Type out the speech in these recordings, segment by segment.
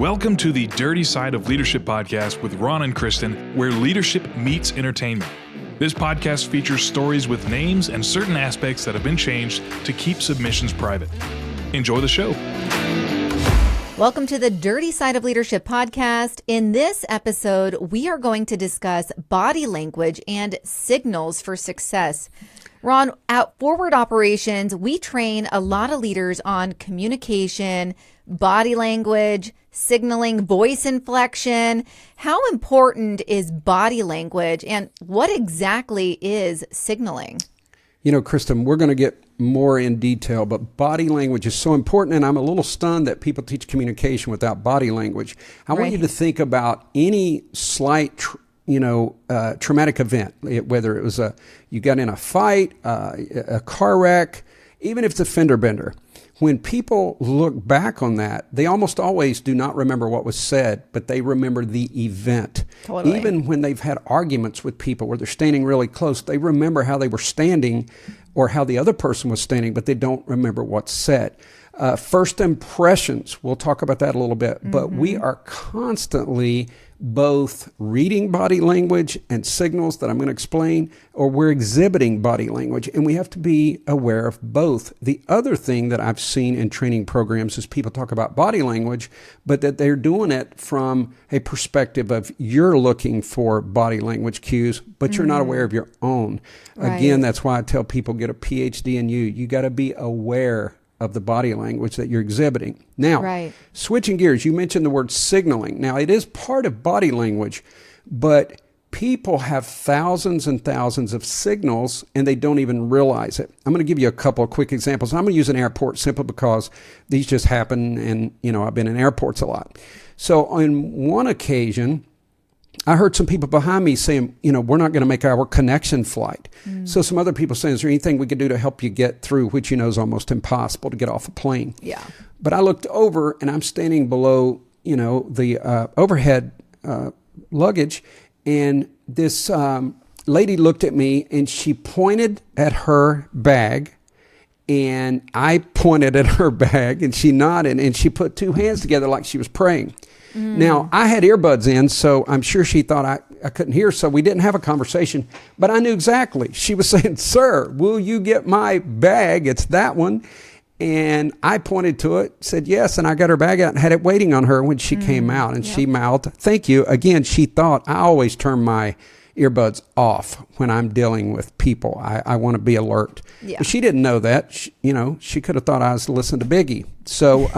Welcome to the Dirty Side of Leadership podcast with Ron and Kristin, where leadership meets entertainment. This podcast features stories with names and certain aspects that have been changed to keep submissions private. Enjoy the show. Welcome to the Dirty Side of Leadership podcast. In this episode, we are going to discuss body language and signals for success. Ron, at Forward Operations, we train a lot of leaders on communication, body language, signaling, voice inflection. How important is body language, and what exactly is signaling? You know, Kristin, we're going to get more in detail, but body language is so important, and I'm a little stunned that people teach communication without body language. I want you to think about any slight traumatic event, whether it was you got in a fight, a car wreck, even if it's a fender bender. When people look back on that, they almost always do not remember what was said, but they remember the event. Totally. Even when they've had arguments with people where they're standing really close, they remember how they were standing or how the other person was standing, but they don't remember what's said. First impressions, we'll talk about that a little bit, but we are constantly both reading body language and signals that I'm going to explain, or we're exhibiting body language, and we have to be aware of both. The other thing that I've seen in training programs is people talk about body language, but that they're doing it from a perspective of you're looking for body language cues, but you're not aware of your own. Right. Again, that's why I tell people get a PhD in you. You got to be aware of the body language that you're exhibiting. Now, switching gears, you mentioned the word signaling. Now, it is part of body language, but people have thousands and thousands of signals, and they don't even realize it. I'm going to give you a couple of quick examples. I'm going to use an airport simply because these just happen, and, I've been in airports a lot. So on one occasion, I heard some people behind me saying, we're not going to make our connection flight. So some other people saying, is there anything we could do to help you get through, which is almost impossible to get off a plane. Yeah. But I looked over, and I'm standing below, the overhead luggage, and this lady looked at me, and she pointed at her bag, and I pointed at her bag, and she nodded, and she put two hands together like she was praying. Now, I had earbuds in, so I'm sure she thought I couldn't hear, so we didn't have a conversation, but I knew exactly. She was saying, "Sir, will you get my bag? It's that one." And I pointed to it, said yes, and I got her bag out and had it waiting on her when she came out, and she mouthed, "Thank you." Again, she thought I always turn my earbuds off when I'm dealing with people. I want to be alert. Yeah. But she didn't know that. She could have thought I was listening to Biggie. So,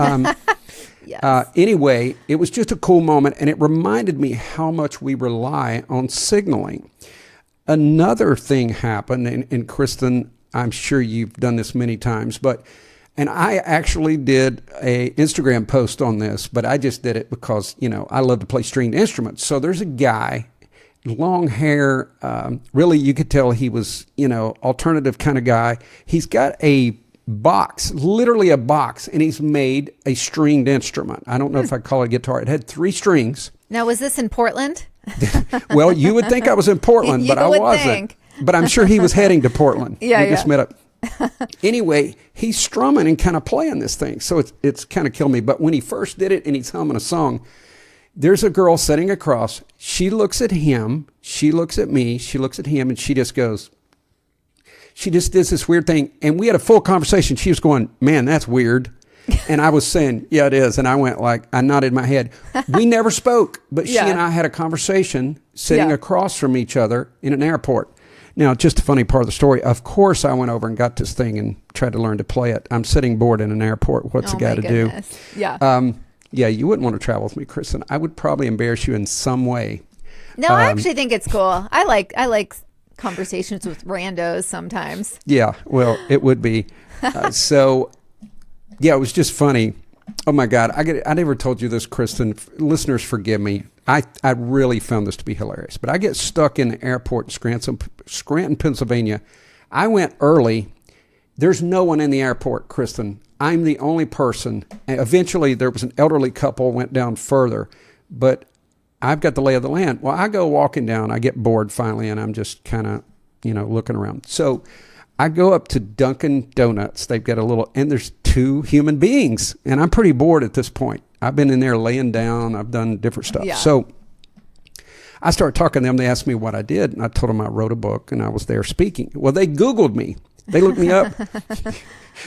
Yes. Anyway, it was just a cool moment, and it reminded me how much we rely on signaling. Another thing happened, and Kristin, I'm sure you've done this many times, and I actually did a Instagram post on this, but I just did it because, I love to play stringed instruments. So there's a guy, long hair, really you could tell he was, alternative kind of guy. He's got a box, literally a box, and he's made a stringed instrument. I don't know if I call it a guitar. It had 3 strings. Now, was this in Portland? Well, you would think I was in Portland, but I wasn't. Think. But I'm sure he was heading to Portland. We just met up. Anyway, he's strumming and kind of playing this thing. So it's kind of killed me. But when he first did it and he's humming a song, there's a girl sitting across. She looks at him. She looks at me. She looks at him, and she just goes, she just did this weird thing, and we had a full conversation. She was going, "Man, that's weird." And I was saying, "Yeah, it is." And I went I nodded my head. We never spoke, but she and I had a conversation sitting across from each other in an airport. Now, just a funny part of the story. Of course, I went over and got this thing and tried to learn to play it. I'm sitting bored in an airport. What's a guy to do? Yeah. Yeah, you wouldn't want to travel with me, Kristin. I would probably embarrass you in some way. No, I actually think it's cool. I like conversations with randos sometimes. Yeah, well, it would be. So, it was just funny. Oh my God, I never told you this, Kristin. Listeners, forgive me. I really found this to be hilarious. But I get stuck in the airport in Scranton, Pennsylvania. I went early. There's no one in the airport, Kristin. I'm the only person. Eventually, there was an elderly couple went down further, but I've got the lay of the land. Well, I go walking down. I get bored finally, and I'm just kind of, looking around. So I go up to Dunkin' Donuts. They've got a little, and there's two human beings. And I'm pretty bored at this point. I've been in there laying down. I've done different stuff. Yeah. So I started talking to them. They asked me what I did. And I told them I wrote a book and I was there speaking. Well, they Googled me. They looked me up.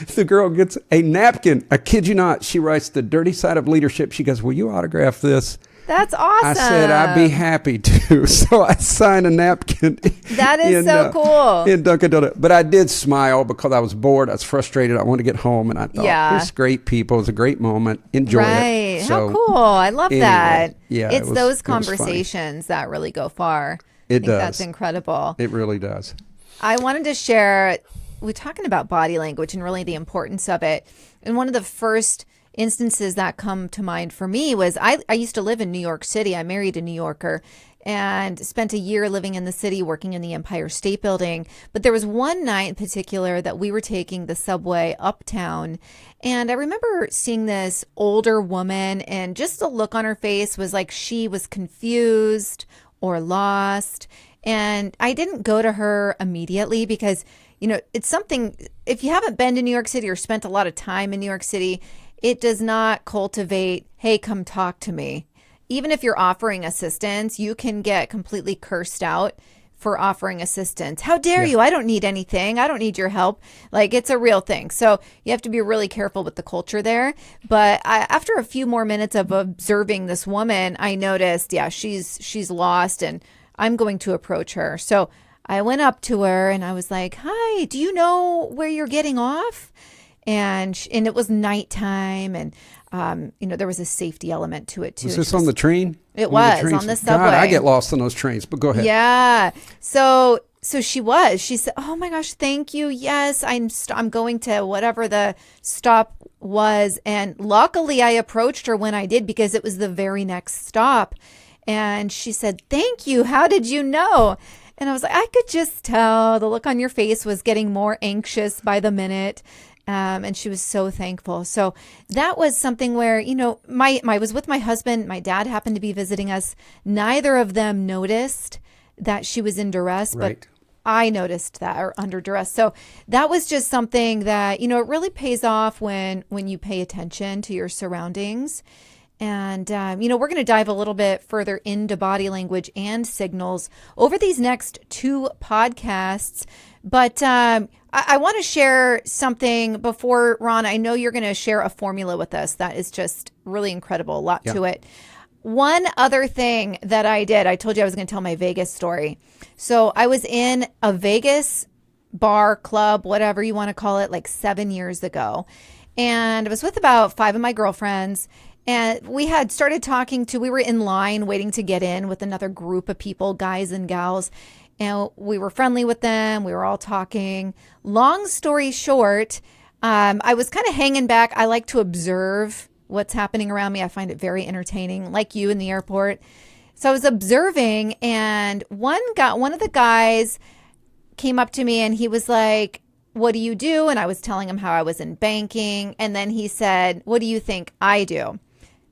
The girl gets a napkin. I kid you not. She writes The Dirty Side of Leadership. She goes, will you autograph this? That's awesome. I said, I'd be happy to. So I signed a napkin. That is so cool. In Dunkin' Donuts. But I did smile because I was bored. I was frustrated. I wanted to get home. And I thought, This is great people. It was a great moment. Enjoy it. So, how cool. I love that. Yeah, it's those conversations that really go far. It does. That's incredible. It really does. I wanted to share, we're talking about body language and really the importance of it. And one of the first instances that come to mind for me was I used to live in New York City. I married a New Yorker and spent a year living in the city, working in the Empire State Building. But there was one night in particular that we were taking the subway uptown. And I remember seeing this older woman, and just the look on her face was like she was confused or lost. And I didn't go to her immediately because, it's something, if you haven't been to New York City or spent a lot of time in New York City, it does not cultivate, hey, come talk to me. Even if you're offering assistance, you can get completely cursed out for offering assistance. How dare you? I don't need anything. I don't need your help. Like, it's a real thing. So you have to be really careful with the culture there. But after a few more minutes of observing this woman, I noticed, she's lost and I'm going to approach her. So I went up to her and I was like, hi, do you know where you're getting off? And it was nighttime, and there was a safety element to it too. Was this on the train? It was on the subway. God, I get lost on those trains, but go ahead. Yeah. So she was. She said, "Oh my gosh, thank you. Yes, I'm going to whatever the stop was." And luckily, I approached her when I did because it was the very next stop. And she said, "Thank you. How did you know?" And I was like, "I could just tell. The look on your face was getting more anxious by the minute." And she was so thankful. So that was something where, I was with my husband. My dad happened to be visiting us. Neither of them noticed that she was in duress, right. But I noticed that, or under duress. So that was just something that, it really pays off when you pay attention to your surroundings. And, we're going to dive a little bit further into body language and signals over these next two podcasts. But I want to share something before, Ron. I know you're going to share a formula with us that is just really incredible, a lot to it. One other thing that I did, I told you I was going to tell my Vegas story. So I was in a Vegas bar, club, whatever you want to call it, like 7 years ago. And I was with about 5 of my girlfriends. And we had started we were in line waiting to get in with another group of people, guys and gals. And we were friendly with them. We were all talking. Long story short, I was kind of hanging back. I like to observe what's happening around me. I find it very entertaining, like you in the airport. So I was observing, and one of the guys came up to me and he was like, "What do you do?" And I was telling him how I was in banking. And then he said, "What do you think I do?"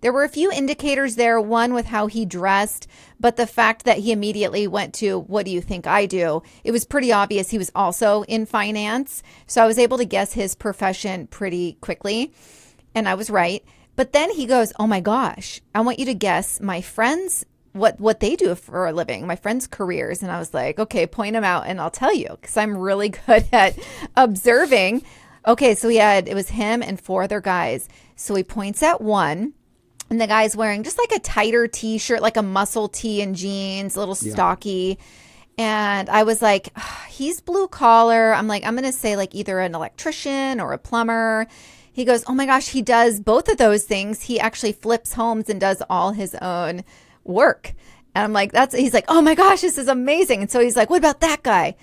There were a few indicators there, one with how he dressed, but the fact that he immediately went to, "What do you think I do?" It was pretty obvious he was also in finance. So I was able to guess his profession pretty quickly, and I was right. But then he goes, "Oh my gosh, I want you to guess my friends, what they do for a living, my friends' careers." And I was like, "Okay, point them out and I'll tell you," because I'm really good at observing. Okay, so it was him and 4 other guys. So he points at one. And the guy's wearing just like a tighter t-shirt, like a muscle tee and jeans, a little stocky. And I was like, he's blue collar. I'm like, I'm going to say like either an electrician or a plumber. He goes, "Oh my gosh, he does both of those things. He actually flips homes and does all his own work." And I'm like, he's like, "Oh my gosh, this is amazing." And so he's like, "What about that guy?"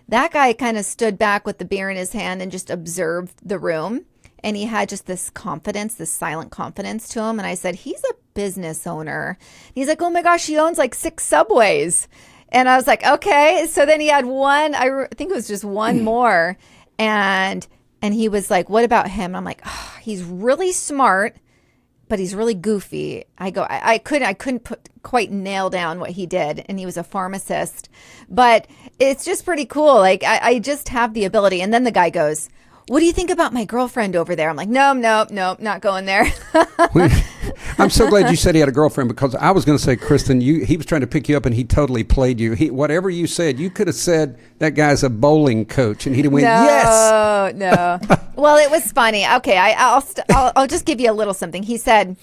That guy kind of stood back with the beer in his hand and just observed the room. And he had just this confidence, this silent confidence to him. And I said, "He's a business owner." He's like, "Oh my gosh, he owns like 6 subways." And I was like, okay. So then he had one, I think it was just one more. And he was like, "What about him?" And I'm like, he's really smart, but he's really goofy. I couldn't quite nail down what he did. And he was a pharmacist. But it's just pretty cool. Like I just have the ability. And then the guy goes, what do you think about my girlfriend over there? I'm like, no, not going there. I'm so glad you said he had a girlfriend, because I was going to say, Kristin, he was trying to pick you up and he totally played you. Whatever you said, you could have said that guy's a bowling coach and he'd have went, yes. No. Well, it was funny. Okay, I'll just give you a little something. He said,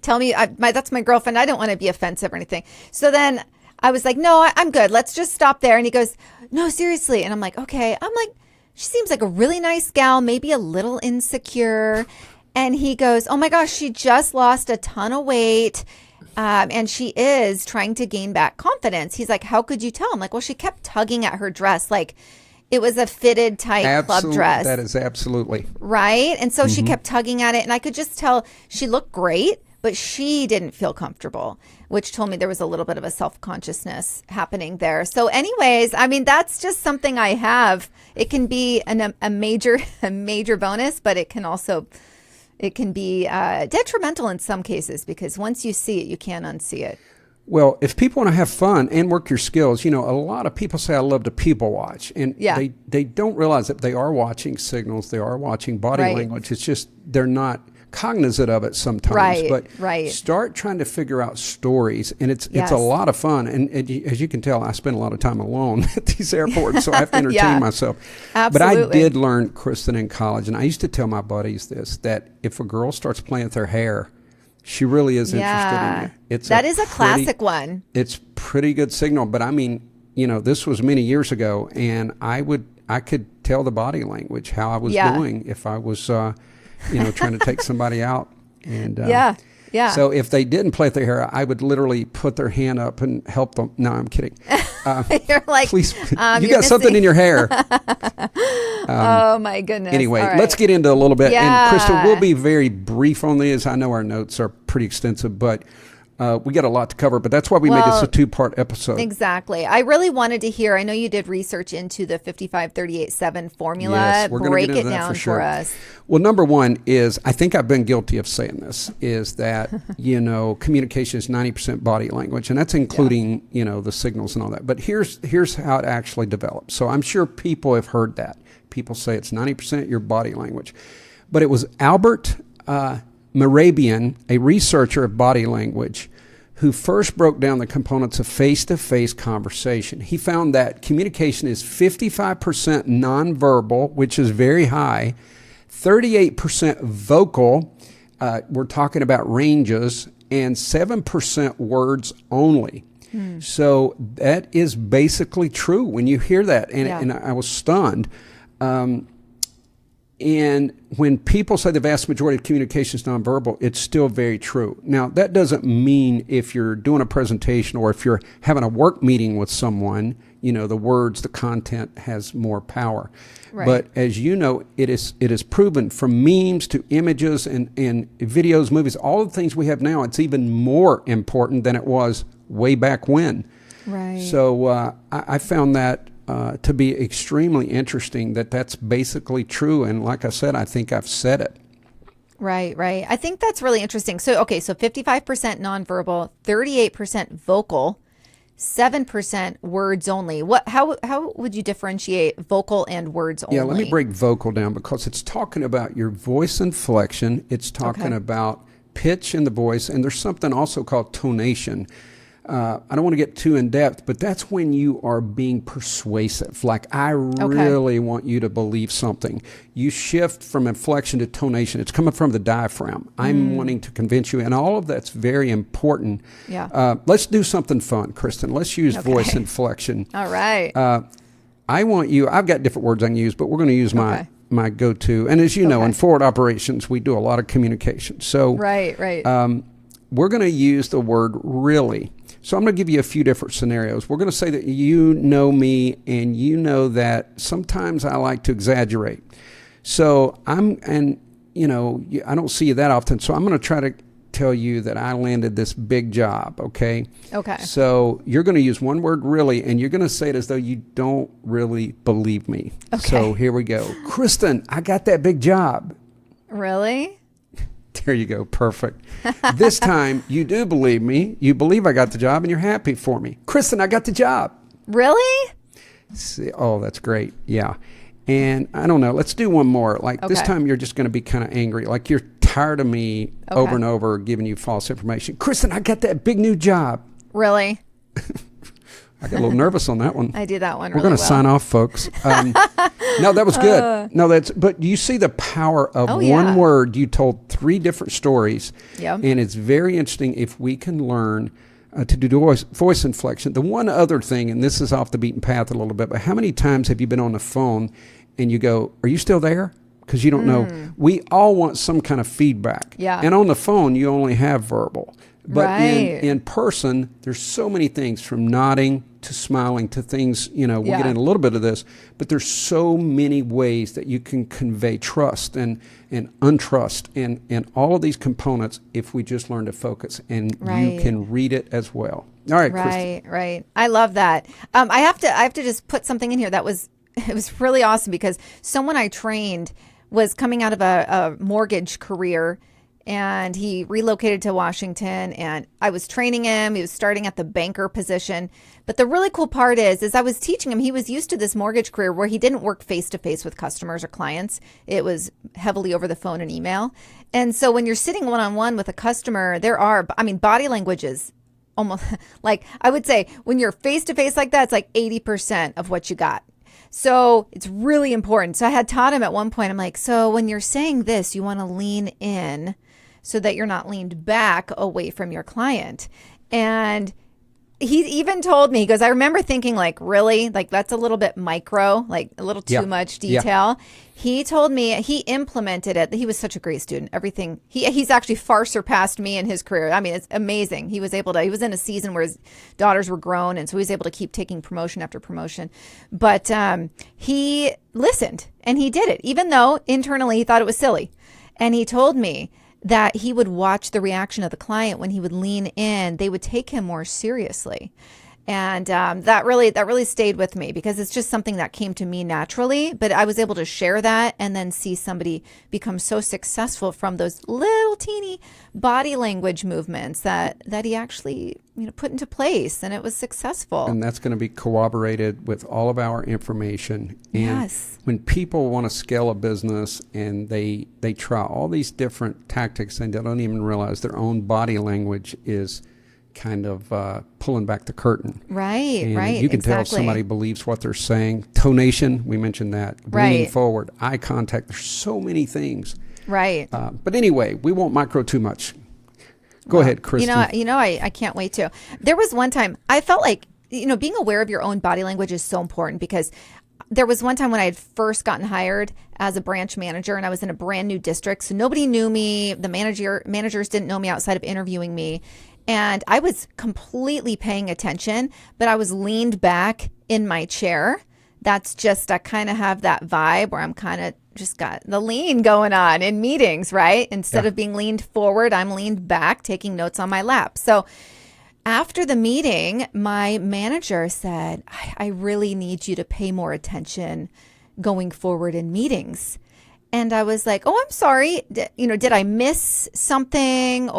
tell me, that's my girlfriend. I don't want to be offensive or anything. So then I was like, no, I'm good. Let's just stop there. And he goes, no, seriously. And I'm like, okay. I'm like, she seems like a really nice gal, maybe a little insecure. And he goes, oh my gosh, she just lost a ton of weight. And she is trying to gain back confidence. He's like, how could you tell? I'm like, well, she kept tugging at her dress like it was a fitted tight club dress. That is absolutely. Right? And so she kept tugging at it. And I could just tell she looked great, but she didn't feel comfortable, which told me there was a little bit of a self-consciousness happening there. So anyways, I mean, that's just something I have. It can be a major bonus, but it can be detrimental in some cases, because once you see it, you can't unsee it. Well, if people want to have fun and work your skills, a lot of people say, I love to people watch. And they don't realize that they are watching signals. They are watching body language. It's just they're not cognizant of it sometimes. But start trying to figure out stories. And it's a lot of fun. And as you can tell, I spend a lot of time alone at these airports, so I have to entertain myself. Absolutely. But I did learn, Kristin, in college, and I used to tell my buddies this, that if a girl starts playing with her hair, she really is interested in you. That is a classic one. It's pretty good signal. But I mean, this was many years ago, and I could tell the body language, how I was doing if I was, trying to take somebody out. And so if they didn't play with their hair, I would literally put their hand up and help them. No, I'm kidding. You're like, please, you got something in your hair. Oh my goodness. Anyway, right. Let's get into a little bit. Yeah. And Kristin, we'll be very brief on these. I know our notes are pretty extensive, but we got a lot to cover. But that's why we made this a 2-part episode. Exactly. I really wanted to hear, I know you did research into the 55-38-7 formula. Yes, we're Break get into it that down for us. Well, number one is, I think I've been guilty of saying this, is that, communication is 90% body language, and that's including, the signals and all that. But here's how it actually develops. So I'm sure people have heard that. People say it's 90% your body language. But it was Albert Mehrabian, a researcher of body language, who first broke down the components of face-to-face conversation. He found that communication is 55% nonverbal, which is very high, 38% vocal, we're talking about ranges, and 7% words only. So that is basically true when you hear that. And I was stunned. And when people say the vast majority of communication is nonverbal, it's still very true. Now, that doesn't mean if you're doing a presentation or if you're having a work meeting with someone, the words, the content has more power. Right. But as you know, it is proven, from memes to images and videos, movies, all the things we have now, it's even more important than it was way back when. Right. So I found that to be extremely interesting, that's basically true. And like I said, I think I've said it. Right. I think that's really interesting. So 55% nonverbal, 38% vocal, 7% words only. How would you differentiate vocal and words only? Yeah, let me break vocal down, because it's talking about your voice inflection. It's talking about pitch in the voice, and there's something also called tonation. I don't want to get too in depth, but that's when you are being persuasive. Like, I really want you to believe something. You shift from inflection to tonation. It's coming from the diaphragm. I'm wanting to convince you, and all of that's very important. Yeah. Let's do something fun, Kristin. Let's use voice inflection. All right. I want you, I've got different words I can use, but we're going to use my go-to. And as you know, in forward operations, we do a lot of communication. So right. We're going to use the word really. So I'm going to give you a few different scenarios. We're going to say that you know me, and you know that sometimes I like to exaggerate. So I don't see you that often. So I'm going to try to tell you that I landed this big job, okay? Okay. So you're going to use one word, really, and you're going to say it as though you don't really believe me. Okay. So here we go. Kristin, I got that big job. Really? There you go. Perfect. This time, you do believe me. You believe I got the job, and you're happy for me. Kristin, I got the job. Really? See, oh, that's great. Yeah. And I don't know, let's do one more. Like this Okay. time you're just going to be kind of angry. Like you're tired of me Okay. over and over giving you false information. Kristin, I got that big new job. Really? I got a little nervous on that one. I do that one We're really going to well. sign off, folks. No, that was good. No, but you see the power of Oh, yeah. one word. You told 3 different stories. Yep. And it's very interesting if we can learn to do voice inflection. The one other thing, and this is off the beaten path a little bit, but how many times have you been on the phone and you go, are you still there? Because you don't know. We all want some kind of feedback. Yeah. And on the phone, you only have verbal. But Right. in person, there's so many things from nodding to smiling to things, we'll get Yeah. into a little bit of this, but there's so many ways that you can convey trust and untrust and all of these components if we just learn to focus and you Right. can read it as well. All right, Kristin. Right. I love that. I have to just put something in here that was it was really awesome because someone I trained was coming out of a mortgage career. And he relocated to Washington, and I was training him. He was starting at the banker position. But the really cool part is I was teaching him, he was used to this mortgage career where he didn't work face-to-face with customers or clients. It was heavily over the phone and email. And so when you're sitting one-on-one with a customer, body language is almost like, I would say when you're face-to-face like that, it's like 80% of what you got. So it's really important. So I had taught him at one point, I'm like, so when you're saying this, you want to lean in so that you're not leaned back away from your client. And he even told me, he goes, I remember thinking like, really? Like that's a little bit micro, like a little too much detail. Yeah. He told me he implemented it. He was such a great student. Everything he's actually far surpassed me in his career. I mean, it's amazing. He was in a season where his daughters were grown, and so he was able to keep taking promotion after promotion. But he listened and he did it, even though internally he thought it was silly. And he told me that he would watch the reaction of the client when he would lean in. They would take him more seriously. And that really stayed with me because it's just something that came to me naturally. But I was able to share that and then see somebody become so successful from those little teeny body language movements that he actually put into place, and it was successful. And that's going to be corroborated with all of our information. And Yes. when people want to scale a business and they try all these different tactics and they don't even realize their own body language is kind of pulling back the curtain. Right, and right. You can tell exactly. somebody believes what they're saying. Tonation, we mentioned that. Leaning Right. forward, eye contact. There's so many things. Right. But anyway, we won't micro too much. Go ahead, Kristin. I can't wait to. There was one time I felt like, being aware of your own body language is so important because there was one time when I had first gotten hired as a branch manager and I was in a brand new district. So nobody knew me. The managers didn't know me outside of interviewing me. And I was completely paying attention, but I was leaned back in my chair. That's just, I kind of have that vibe where I'm kind of just got the lean going on in meetings, right? Instead of being leaned forward, I'm leaned back, taking notes on my lap. So after the meeting, my manager said, I really need you to pay more attention going forward in meetings. And I was like, oh, I'm sorry. Did I miss something?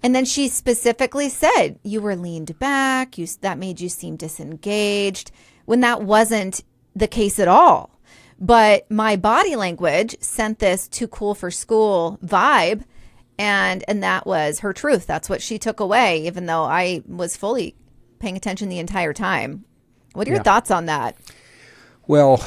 And then she specifically said, you were leaned back. That made you seem disengaged, when that wasn't the case at all. But my body language sent this too cool for school vibe. And that was her truth. That's what she took away, even though I was fully paying attention the entire time. What are your thoughts on that? Well,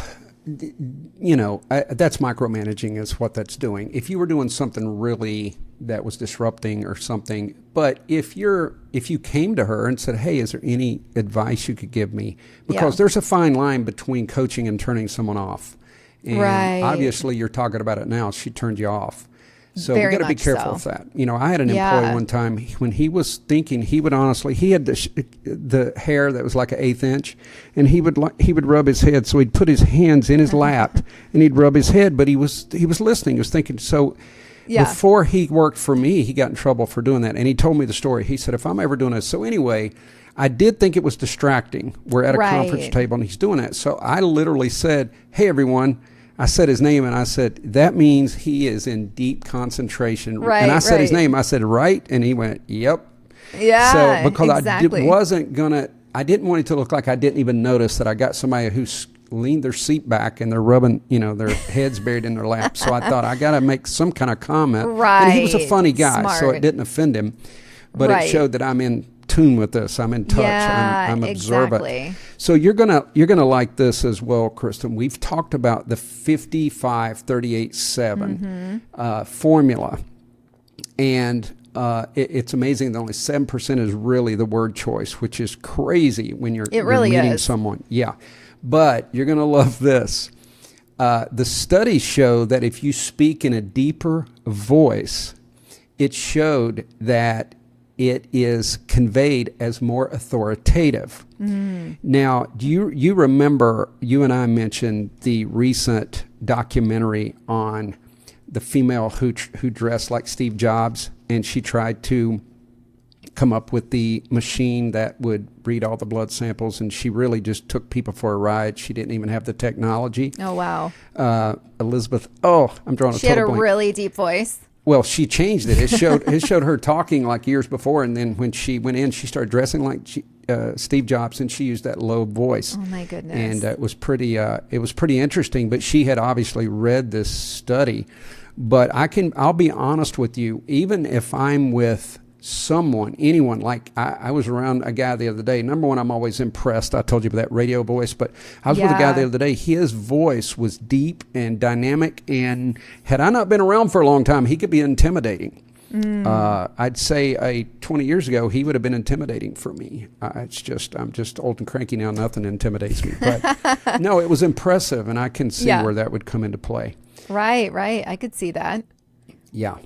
that's micromanaging is what that's doing. If you were doing something really that was disrupting or something, but if you came to her and said, hey, is there any advice you could give me? Because there's a fine line between coaching and turning someone off. And obviously you're talking about it now. She turned you off. So we got to be careful with that. I had an employee one time when he was thinking, he had the hair that was like an 1/8 inch, and he would rub his head. So he'd put his hands in his lap and he'd rub his head, but he was listening. He was thinking. So before he worked for me, he got in trouble for doing that. And he told me the story. He said, if I'm ever doing this. So anyway, I did think it was distracting. We're at a conference table and he's doing that. So I literally said, hey, everyone. I said his name and I said, that means he is in deep concentration. And I said his name. I said, right? And he went, yep. Yeah, so because exactly. I didn't want it to look like I didn't even notice that I got somebody who's leaned their seat back and they're rubbing, their heads buried in their lap. So I thought, I got to make some kind of comment. Right. And he was a funny guy, Smart. so it didn't offend him. But Right. it showed that I'm in tune with this. I'm in touch. Yeah, I'm observant. exactly. So you're gonna like this as well, Kristin. We've talked about the 55-38-7 formula, and it's amazing that only 7% is really the word choice, which is crazy when you're meeting someone. Yeah, but you're gonna love this. The studies show that if you speak in a deeper voice, it showed that it is conveyed as more authoritative. Now, do you remember, you and I mentioned the recent documentary on the female who dressed like Steve Jobs, and she tried to come up with the machine that would read all the blood samples, and she really just took people for a ride. She didn't even have the technology. Oh, wow. Elizabeth, I'm drawing a She had a total blank. really deep voice. Well, she changed it. It showed her talking like years before, and then when she went in, she started dressing like Steve Jobs, and she used that low voice. Oh my goodness! And it was pretty interesting. But she had obviously read this study. But I'll be honest with you. Even if I'm with anyone, like I was around a guy the other day. Number one, I'm always impressed. I told you about that radio voice, but I was with a guy the other day. His voice was deep and dynamic, and had I not been around for a long time, he could be intimidating. I'd say 20 years ago, he would have been intimidating for me. I'm just old and cranky now. Nothing intimidates me. But no, it was impressive, and I can see where that would come into play. Right. I could see that. Yeah.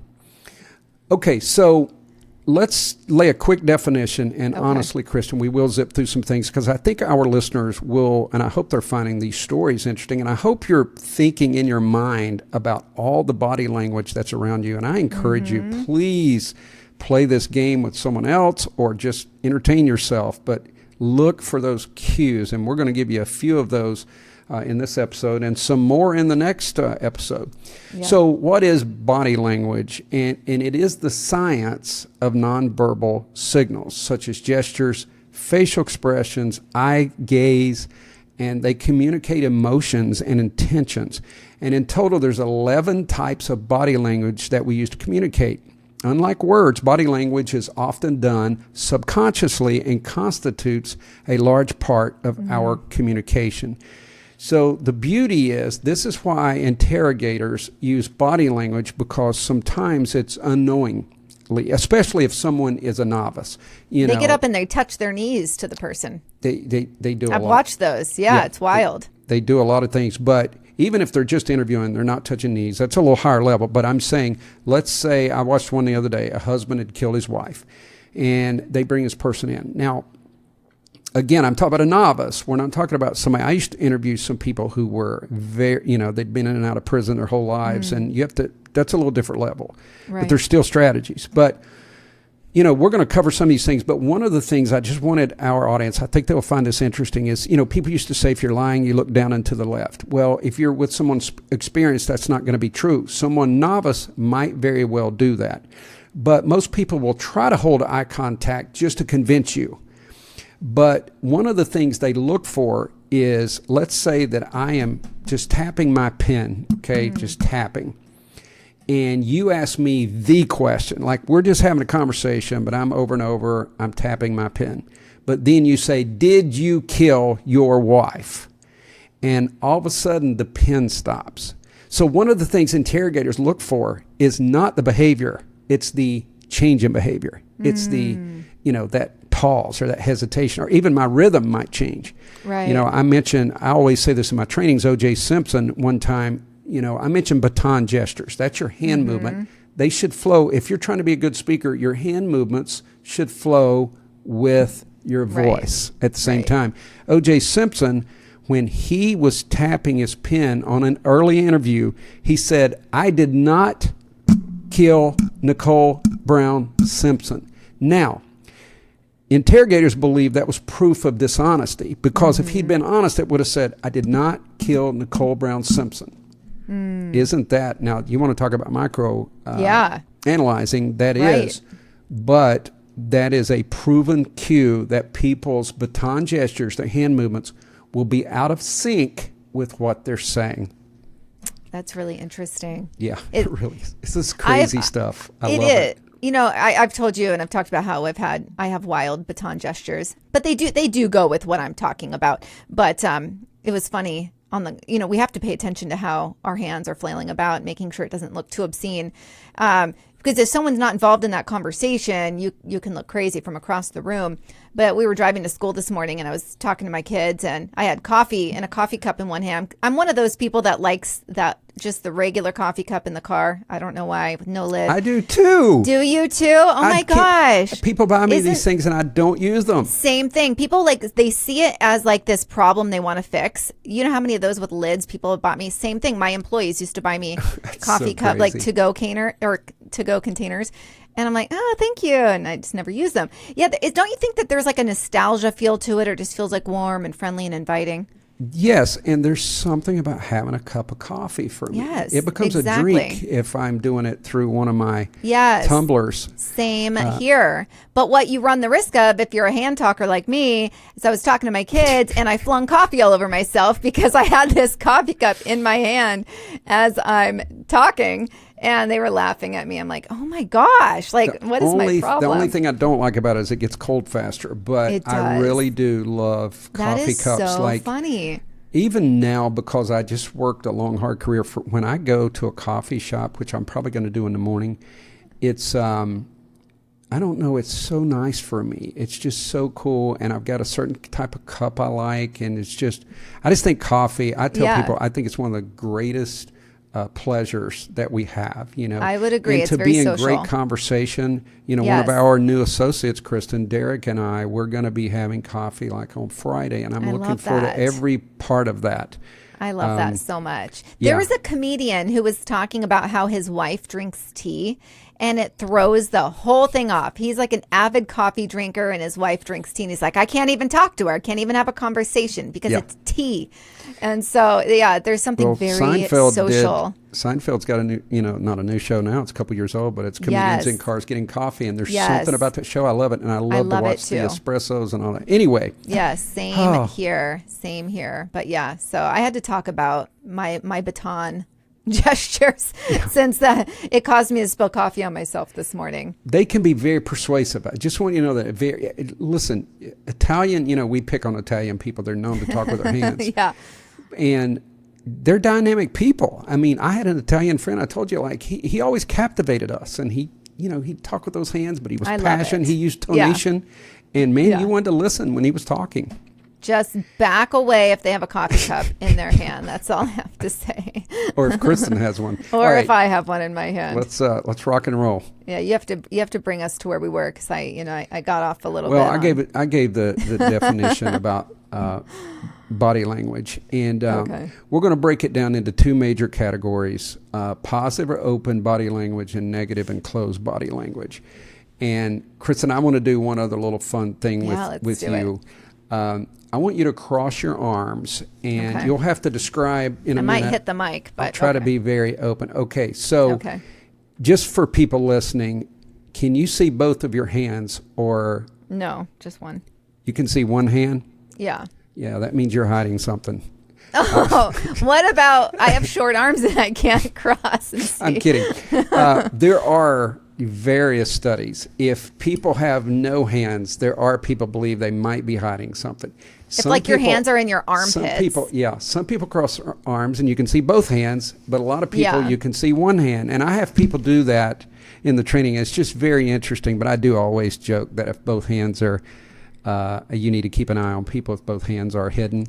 Okay, so let's lay a quick definition, and honestly, Kristin, we will zip through some things because I think our listeners will, and I hope they're finding these stories interesting, and I hope you're thinking in your mind about all the body language that's around you, and I encourage you, please play this game with someone else or just entertain yourself, but look for those cues, and we're going to give you a few of those in this episode and some more in the next episode. Yeah. So what is body language? And it is the science of nonverbal signals, such as gestures, facial expressions, eye gaze, and they communicate emotions and intentions. And in total, there's 11 types of body language that we use to communicate. Unlike words, body language is often done subconsciously and constitutes a large part of our communication. So the beauty is, this is why interrogators use body language, because sometimes it's unknowingly, especially if someone is a novice. They get up and they touch their knees to the person. They do a lot. I've watched those. Yeah, it's wild. They do a lot of things, but even if they're just interviewing, they're not touching knees. That's a little higher level. But I'm saying, let's say I watched one the other day. A husband had killed his wife, and they bring this person in. Now, again, I'm talking about a novice. We're not talking about somebody. I used to interview some people who were they'd been in and out of prison their whole lives, and that's a little different level. Right. But there's still strategies. But, we're going to cover some of these things. But one of the things I just wanted our audience, I think they'll find this interesting, is, people used to say, if you're lying, you look down and to the left. Well, if you're with someone experienced, that's not going to be true. Someone novice might very well do that. But most people will try to hold eye contact just to convince you. But one of the things they look for is, let's say that I am just tapping my pen, just tapping. And you ask me the question, like we're just having a conversation, but I'm over and over, I'm tapping my pen. But then you say, did you kill your wife? And all of a sudden the pen stops. So one of the things interrogators look for is not the behavior, it's the change in behavior. It's the, that pause or that hesitation, or even my rhythm might change. Right. I always say this in my trainings, O.J. Simpson one time, I mentioned baton gestures. That's your hand movement. They should flow. If you're trying to be a good speaker, your hand movements should flow with your voice at the same time. O.J. Simpson, when he was tapping his pen on an early interview, he said, I did not kill Nicole Brown Simpson. Now, interrogators believe that was proof of dishonesty, because if he'd been honest, it would have said, I did not kill Nicole Brown Simpson. Isn't that, now you want to talk about analyzing, that is, but that is a proven cue that people's baton gestures, their hand movements, will be out of sync with what they're saying. That's really interesting. Yeah, it really is. This is crazy stuff. I love it. You know, I've told you, and I've talked about how I have wild baton gestures, but they do go with what I'm talking about. But it was funny we have to pay attention to how our hands are flailing about, making sure it doesn't look too obscene. Because if someone's not involved in that conversation, you can look crazy from across the room. But we were driving to school this morning, and I was talking to my kids, and I had coffee and a coffee cup in one hand. I'm one of those people that likes that just the regular coffee cup in the car. I don't know why, with no lid. I do too. Do you too? Oh my gosh. People buy me these things and I don't use them. Same thing. People they see it as like this problem they want to fix. You know how many of those with lids people have bought me? Same thing. My employees used to buy me coffee cup, like to-go containers. And I'm like, oh, thank you. And I just never use them. Yeah. Don't you think that there's like a nostalgia feel to it, or just feels like warm and friendly and inviting? Yes, and there's something about having a cup of coffee for me. Yes, it becomes a drink if I'm doing it through one of my tumblers. Same here. But what you run the risk of if you're a hand talker like me is I was talking to my kids and I flung coffee all over myself because I had this coffee cup in my hand as I'm talking. And they were laughing at me. I'm like, oh my gosh, like, what is my problem? The only thing I don't like about it is it gets cold faster. But I really do love coffee cups. That is so funny. Even now, because I just worked a long, hard career, when I go to a coffee shop, which I'm probably going to do in the morning, it's, I don't know, it's so nice for me. It's just so cool. And I've got a certain type of cup I like. And it's just, I just think coffee, I tell people, I think it's one of the greatest pleasures that we have, I would agree. And it's to very be in social. Great conversation, one of our new associates, Kristin, Derek, and I, we're going to be having coffee like on Friday, and I'm looking forward to every part of that. I love that so much. There was a comedian who was talking about how his wife drinks tea and it throws the whole thing off. He's like an avid coffee drinker and his wife drinks tea. And he's like, I can't even talk to her. I can't even have a conversation because it's tea. And so, there's something very social. Seinfeld's got a new, not a new show now. It's a couple years old, but it's comedians in cars getting coffee. And there's something about that show. I love it. And I love to watch the espressos and all that. Anyway. Yes, same here. Same here. But so I had to talk about my baton gestures since it caused me to spill coffee on myself this morning. They can be very persuasive. I just want you to know that. Listen, Italian, we pick on Italian people. They're known to talk with their hands. And they're dynamic people. I mean, I had an Italian friend. I told you, like, he always captivated us. And he'd talk with those hands, but he was passionate. He used tonation. And man, you wanted to listen when he was talking. Just back away if they have a coffee cup in their hand. That's all I have to say. Or if Kristin has one. Or if I have one in my hand. Let's rock and roll. Yeah, you have to bring us to where we were because I got off a little bit. Well, I gave the definition about body language, and we're going to break it down into two major categories: positive or open body language, and negative and closed body language. And Kristin, I want to do one other little fun thing with you. I want you to cross your arms, and you'll have to describe in a minute. I might hit the mic, but I'll try to be very open. Okay, so just for people listening, can you see both of your hands or? No, just one. You can see one hand? Yeah. Yeah, that means you're hiding something. Oh, what about I have short arms and I can't cross and see? I'm kidding. There are various studies. If people have no hands, there are people believe they might be hiding something. Your hands are in your armpits. Some people cross their arms and you can see both hands, but a lot of people you can see one hand. And I have people do that in the training. It's just very interesting, but I do always joke that if both hands are, you need to keep an eye on people if both hands are hidden.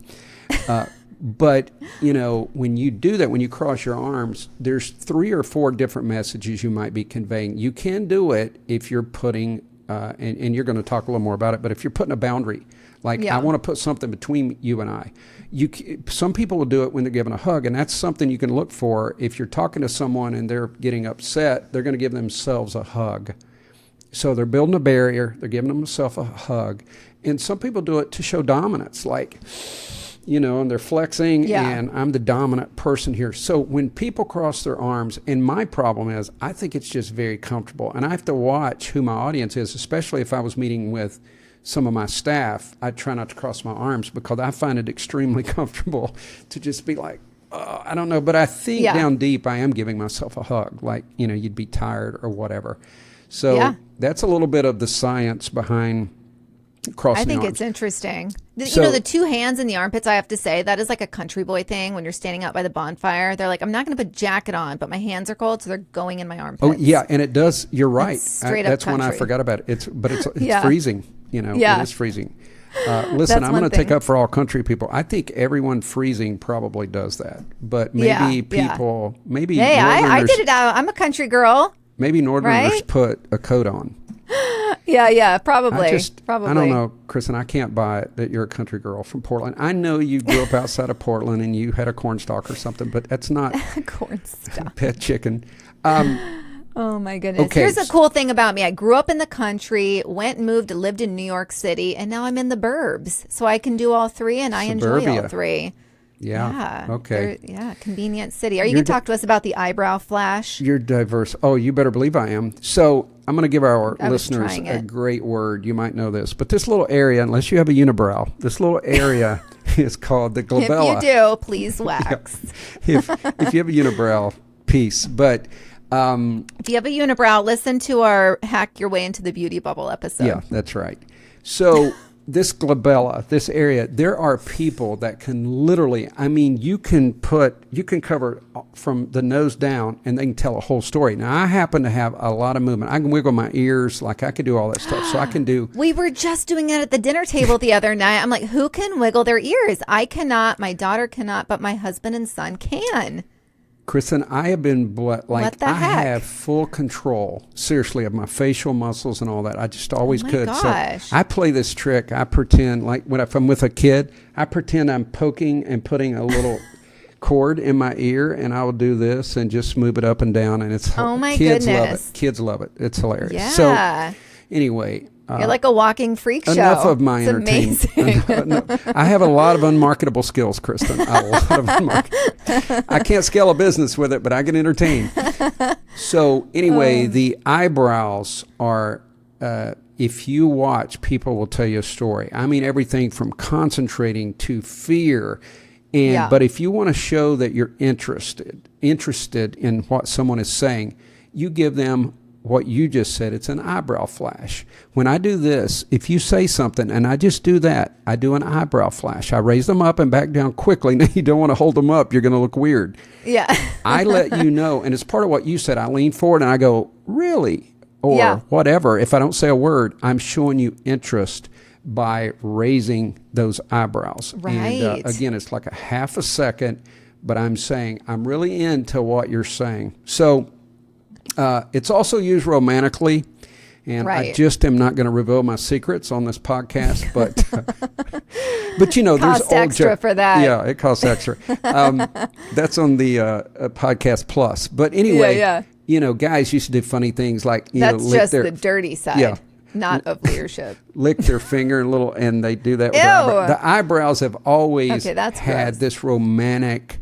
But, when you do that, when you cross your arms, there's 3 or 4 different messages you might be conveying. You can do it if you're putting, and you're going to talk a little more about it, but if you're putting a boundary, like I want to put something between you and I. Some people will do it when they're giving a hug, and that's something you can look for. If you're talking to someone and they're getting upset, they're going to give themselves a hug. So they're building a barrier. They're giving themselves a hug. And some people do it to show dominance, like, and they're flexing, and I'm the dominant person here. So when people cross their arms, and my problem is, I think it's just very comfortable. And I have to watch who my audience is, especially if I was meeting with some of my staff, I try not to cross my arms because I find it extremely comfortable to just be like, I don't know, but I think down deep I am giving myself a hug, like, you'd be tired or whatever. So that's a little bit of the science behind crossing the arms. I think it's interesting. The two hands in the armpits, I have to say, that is like a country boy thing when you're standing out by the bonfire. They're like, I'm not going to put a jacket on, but my hands are cold, so they're going in my armpits. Oh, yeah, and it does. You're right. That's one I forgot about. It's freezing. It is freezing. Listen, I'm going to take up for all country people. I think everyone freezing probably does that, but maybe people, maybe Hey, I did it out. I'm a country girl. Maybe Northerners put a coat on. Probably. I don't know, Kristin, I can't buy it that you're a country girl from Portland. I know you grew up outside of Portland and you had a corn stalk or something, but that's not corn stalk. Pet chicken. Oh my goodness. Okay. Here's a cool thing about me. I grew up in the country, lived in New York City, and now I'm in the burbs. So I can do all three, and I enjoy all three. Yeah. Okay. Convenient city. Are you going to talk to us about the eyebrow flash? You're diverse. Oh, you better believe I am. So I'm going to give our listeners a great word. You might know this, but this little area, unless you have a unibrow, this little area is called the glabella. If you do, please wax. If you have a unibrow, peace. But if you have a unibrow, listen to our Hack Your Way into the Beauty Bubble episode. Yeah, that's right. So this glabella, this area, there are people that can literally, you can cover from the nose down and they can tell a whole story. Now, I happen to have a lot of movement. I can wiggle my ears, like I could do all that stuff. So I can do. We were just doing it at the dinner table the other night. I'm like, who can wiggle their ears? I cannot, my daughter cannot, but my husband and son can. Kristin, I have been blessed. What the heck? Have full control, seriously, of my facial muscles and all that. I just always could. Gosh. So I play this trick. I pretend, like if I'm with a kid, I pretend I'm poking and putting a little cord in my ear, and I will do this and just move it up and down. And it's kids love it. Kids love it. It's hilarious. Yeah. So anyway. You're like a walking freak show. Enough of my entertainment. Amazing. I have a lot of unmarketable skills, Kristin. I can't scale a business with it, but I can entertain. So anyway, the eyebrows are, if you watch, people will tell you a story. Everything from concentrating to fear. But if you want to show that you're interested in what someone is saying, you give them what you just said. It's an eyebrow flash. When I do this, if you say something and I just do that, I do an eyebrow flash. I raise them up and back down quickly. Now, you don't want to hold them up. You're going to look weird. Yeah. I let you know, and it's part of what you said. I lean forward and I go, really? Or whatever. If I don't say a word, I'm showing you interest by raising those eyebrows. Right. And again, it's like a half a second, but I'm saying, I'm really into what you're saying. So it's also used romantically, and I just am not going to reveal my secrets on this podcast, but there's cost extra for that. Yeah, it costs extra. That's on the podcast plus. But anyway, guys used to do funny things like that's just the dirty side. Not of leadership. Lick their finger and they do that with their eyebrows. The eyebrows have always had this romantic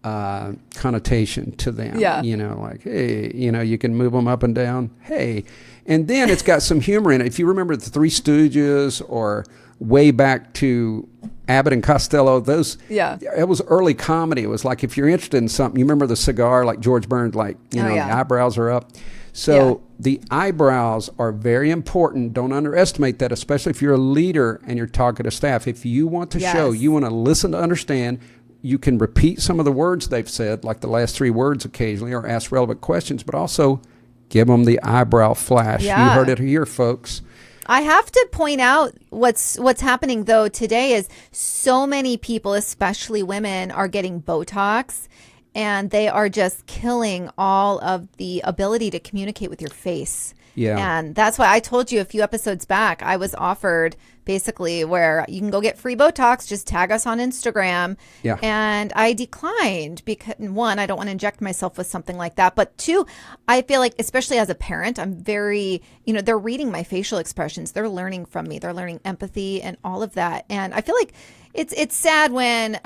connotation to them. Like, hey, you can move them up and down. Hey. And then it's got some humor in it. If you remember the Three Stooges or way back to Abbott and Costello, it was early comedy. It was like, if you're interested in something, you remember the cigar, like George Burns, like, the eyebrows are up. So the eyebrows are very important. Don't underestimate that, especially if you're a leader and you're talking to staff. If you want to show, you want to listen to understand, you can repeat some of the words they've said, like the last three words occasionally, or ask relevant questions, but also give them the eyebrow flash. You heard it here, folks. I have to point out what's happening, though, today is so many people, especially women, are getting Botox, and they are just killing all of the ability to communicate with your face. Yeah. And that's why I told you a few episodes back, I was offered basically, where you can go get free Botox, just tag us on Instagram. Yeah. And I declined because, one, I don't want to inject myself with something like that. But two, I feel like, especially as a parent, I'm very, they're reading my facial expressions. They're learning from me. They're learning empathy and all of that. And I feel like it's sad when,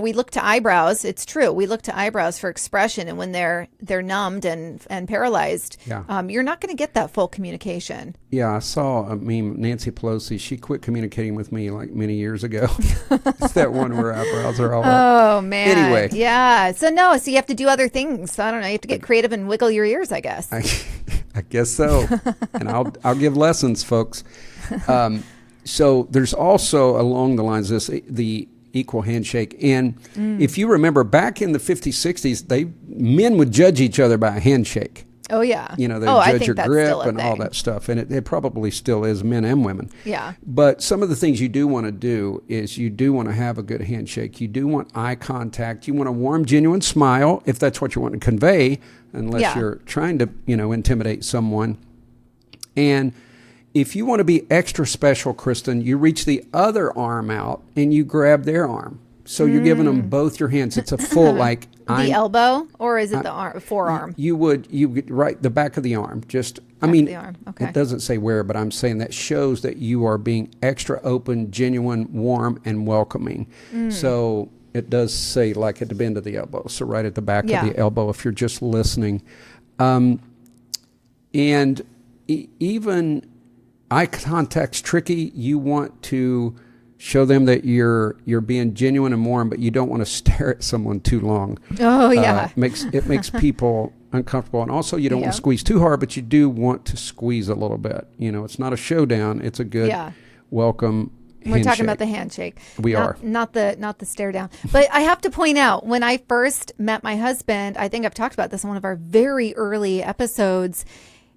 we look to eyebrows. It's true. We look to eyebrows for expression. And when they're numbed and paralyzed, you're not going to get that full communication. Yeah, I saw a meme. Nancy Pelosi, she quit communicating with me like many years ago. It's that one where eyebrows are all Oh, man. Anyway. Yeah. So you have to do other things. I don't know. You have to get creative and wiggle your ears, I guess. I guess so. And I'll give lessons, folks. So there's also along the lines of this, the equal handshake. And if you remember back in the 50s, 60s, men would judge each other by a handshake. Oh, yeah. They I judge think your that's grip still a and all thing. that stuff. And it probably still is, men and women. Yeah. But some of the things you do want to do is you do want to have a good handshake. You do want eye contact. You want a warm, genuine smile, if that's what you want to convey, unless you're trying to, intimidate someone. And if you want to be extra special, Kristin, you reach the other arm out and you grab their arm. So you're giving them both your hands. It's a full the elbow, or is it the forearm? You would right the back of the arm. Just Of the arm. Okay. It doesn't say where, but I'm saying that shows that you are being extra open, genuine, warm, and welcoming. So it does say like at the bend of the elbow. So right at the back of the elbow, if you're just listening, and even eye contact's tricky. You want to show them that you're being genuine and warm, but you don't want to stare at someone too long. Oh, yeah. It makes people uncomfortable. And also you don't want to squeeze too hard, but you do want to squeeze a little bit. It's not a showdown. It's a good welcome handshake. We're talking about the handshake. We are. Not the stare down. But I have to point out, when I first met my husband, I think I've talked about this in one of our very early episodes,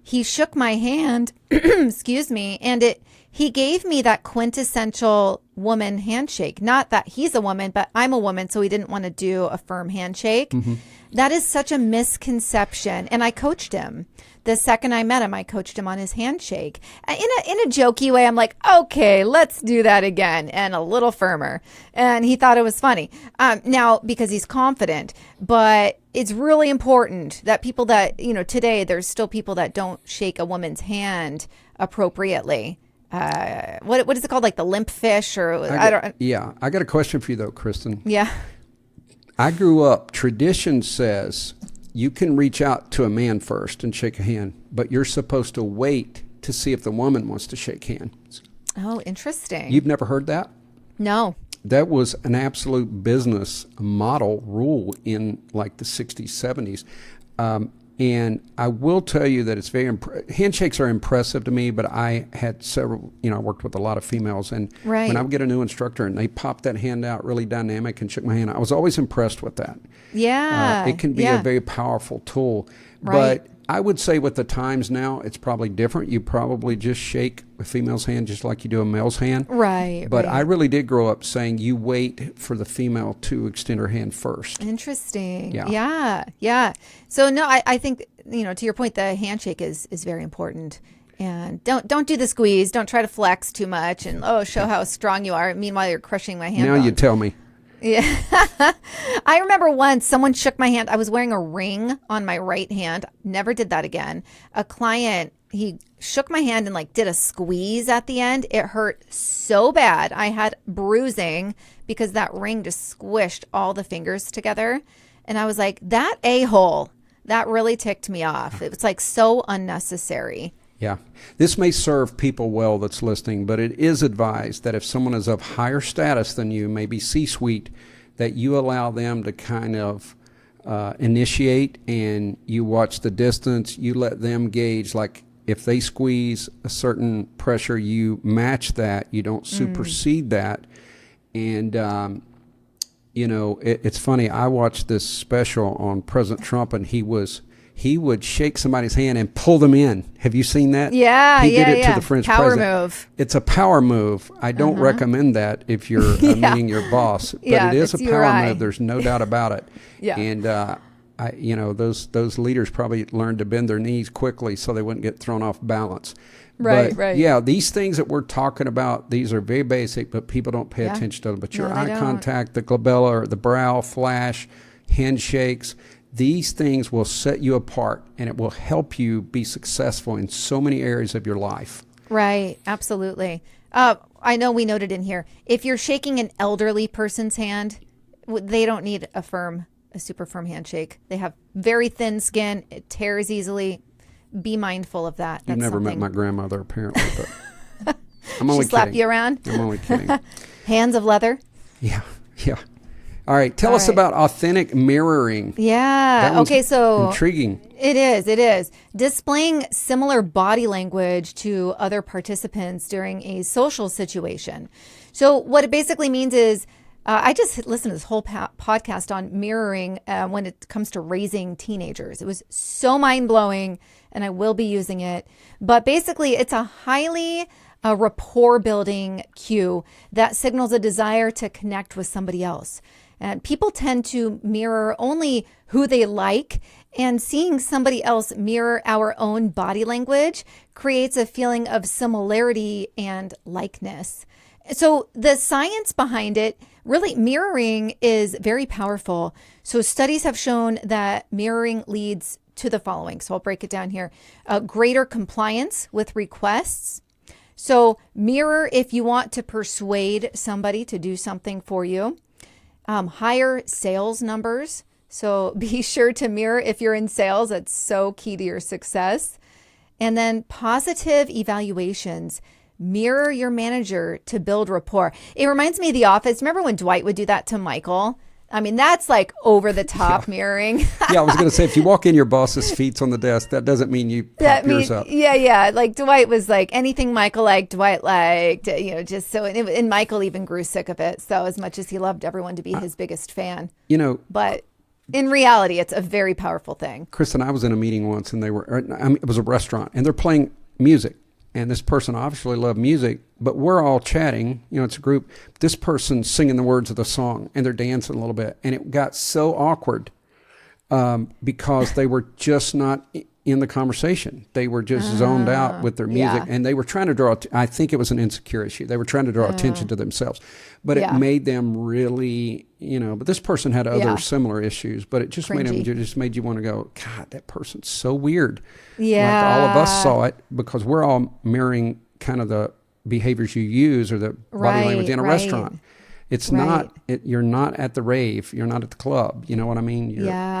he shook my hand, excuse me, and he gave me that quintessential woman handshake. Not that he's a woman, but I'm a woman, so he didn't want to do a firm handshake. Mm-hmm. That is such a misconception. And I coached him. The second I met him, I coached him on his handshake. In a jokey way, I'm like, okay, let's do that again, and a little firmer. And he thought it was funny. Now, because he's confident, but it's really important that people that, today there's still people that don't shake a woman's hand appropriately. What is it called? Like the limp fish Yeah. I got a question for you though, Kristin. Yeah. I grew up, tradition says you can reach out to a man first and shake a hand, but you're supposed to wait to see if the woman wants to shake hands. Oh, interesting. You've never heard that? No. That was an absolute business model rule in like the 60s, 70s. And I will tell you that it's handshakes are impressive to me, but I had several, I worked with a lot of females, and when I would get a new instructor and they popped that hand out really dynamic and shook my hand, I was always impressed with that. Yeah. It can be a very powerful tool. But I would say with the times now, it's probably different. You probably just shake a female's hand just like you do a male's hand. Right. But I really did grow up saying you wait for the female to extend her hand first. Interesting. Yeah. Yeah. So no, I think, to your point, the handshake is very important. And don't do the squeeze. Don't try to flex too much and show how strong you are. Meanwhile, you're crushing my hand. Now you tell me. Yeah. I remember once someone shook my hand. I was wearing a ring on my right hand. Never did that again. A client, he shook my hand and did a squeeze at the end. It hurt so bad. I had bruising because that ring just squished all the fingers together. And I was like, that a-hole, that really ticked me off. It was so unnecessary. Yeah. This may serve people well that's listening, but it is advised that if someone is of higher status than you, maybe C-suite, that you allow them to kind of initiate, and you watch the distance. You let them gauge, if they squeeze a certain pressure, you match that. You don't supersede that. And, it's funny. I watched this special on President Trump, and he would shake somebody's hand and pull them in. Have you seen that? Yeah, he did it to the French power president. Move. It's a power move. I don't recommend that if you're meeting your boss, but it is a power move. There's no doubt about it. Yeah. And those leaders probably learned to bend their knees quickly so they wouldn't get thrown off balance. Right, but right. yeah, these things that we're talking about, these are very basic, but people don't pay attention to them. But your No, they eye don't. contact, the glabella or the brow flash, handshakes, these things will set you apart, and it will help you be successful in so many areas of your life. Right. Absolutely. I know we noted in here, if you're shaking an elderly person's hand, they don't need a super firm handshake. They have very thin skin. It tears easily. Be mindful of that. You've never met my grandmother, apparently, but I'm only She slap kidding. you around? I'm only kidding. Hands of leather? Yeah. All right. Tell us about authentic mirroring. Yeah. That one's Okay, so intriguing. It is. Displaying similar body language to other participants during a social situation. So what it basically means is, I just listened to this whole podcast on mirroring when it comes to raising teenagers. It was so mind-blowing, and I will be using it. But basically, it's a highly rapport-building cue that signals a desire to connect with somebody else. And people tend to mirror only who they like, and seeing somebody else mirror our own body language creates a feeling of similarity and likeness. So the science behind it, really mirroring is very powerful. So studies have shown that mirroring leads to the following. So I'll break it down here. Greater compliance with requests. So mirror if you want to persuade somebody to do something for you. Higher sales numbers. So be sure to mirror if you're in sales. That's so key to your success. And then positive evaluations. Mirror your manager to build rapport. It reminds me of The Office. Remember when Dwight would do that to Michael? I mean, that's like over the top mirroring. Yeah, I was going to say, if you walk in, your boss's feet's on the desk, that doesn't mean you pop yours up. Yeah. Like Dwight was like, anything Michael liked, Dwight liked, just so, and Michael even grew sick of it. So as much as he loved everyone to be his biggest fan. But in reality, it's a very powerful thing. Kristin, I was in a meeting once, and it was a restaurant, and they're playing music. And this person obviously loved music, but we're all chatting. It's a group. This person's singing the words of the song, and they're dancing a little bit. And it got so awkward because they were just not in the conversation. They were just zoned out with their music. And they were trying to draw, I think it was an insecure issue. They were trying to draw attention to themselves. But it made them really, but this person had other similar issues. But it just made you want to go, God, that person's so weird. Yeah. Like all of us saw it because we're all mirroring kind of the behaviors you use or the body language in a restaurant. It's not, you're not at the rave. You're not at the club. You know what I mean?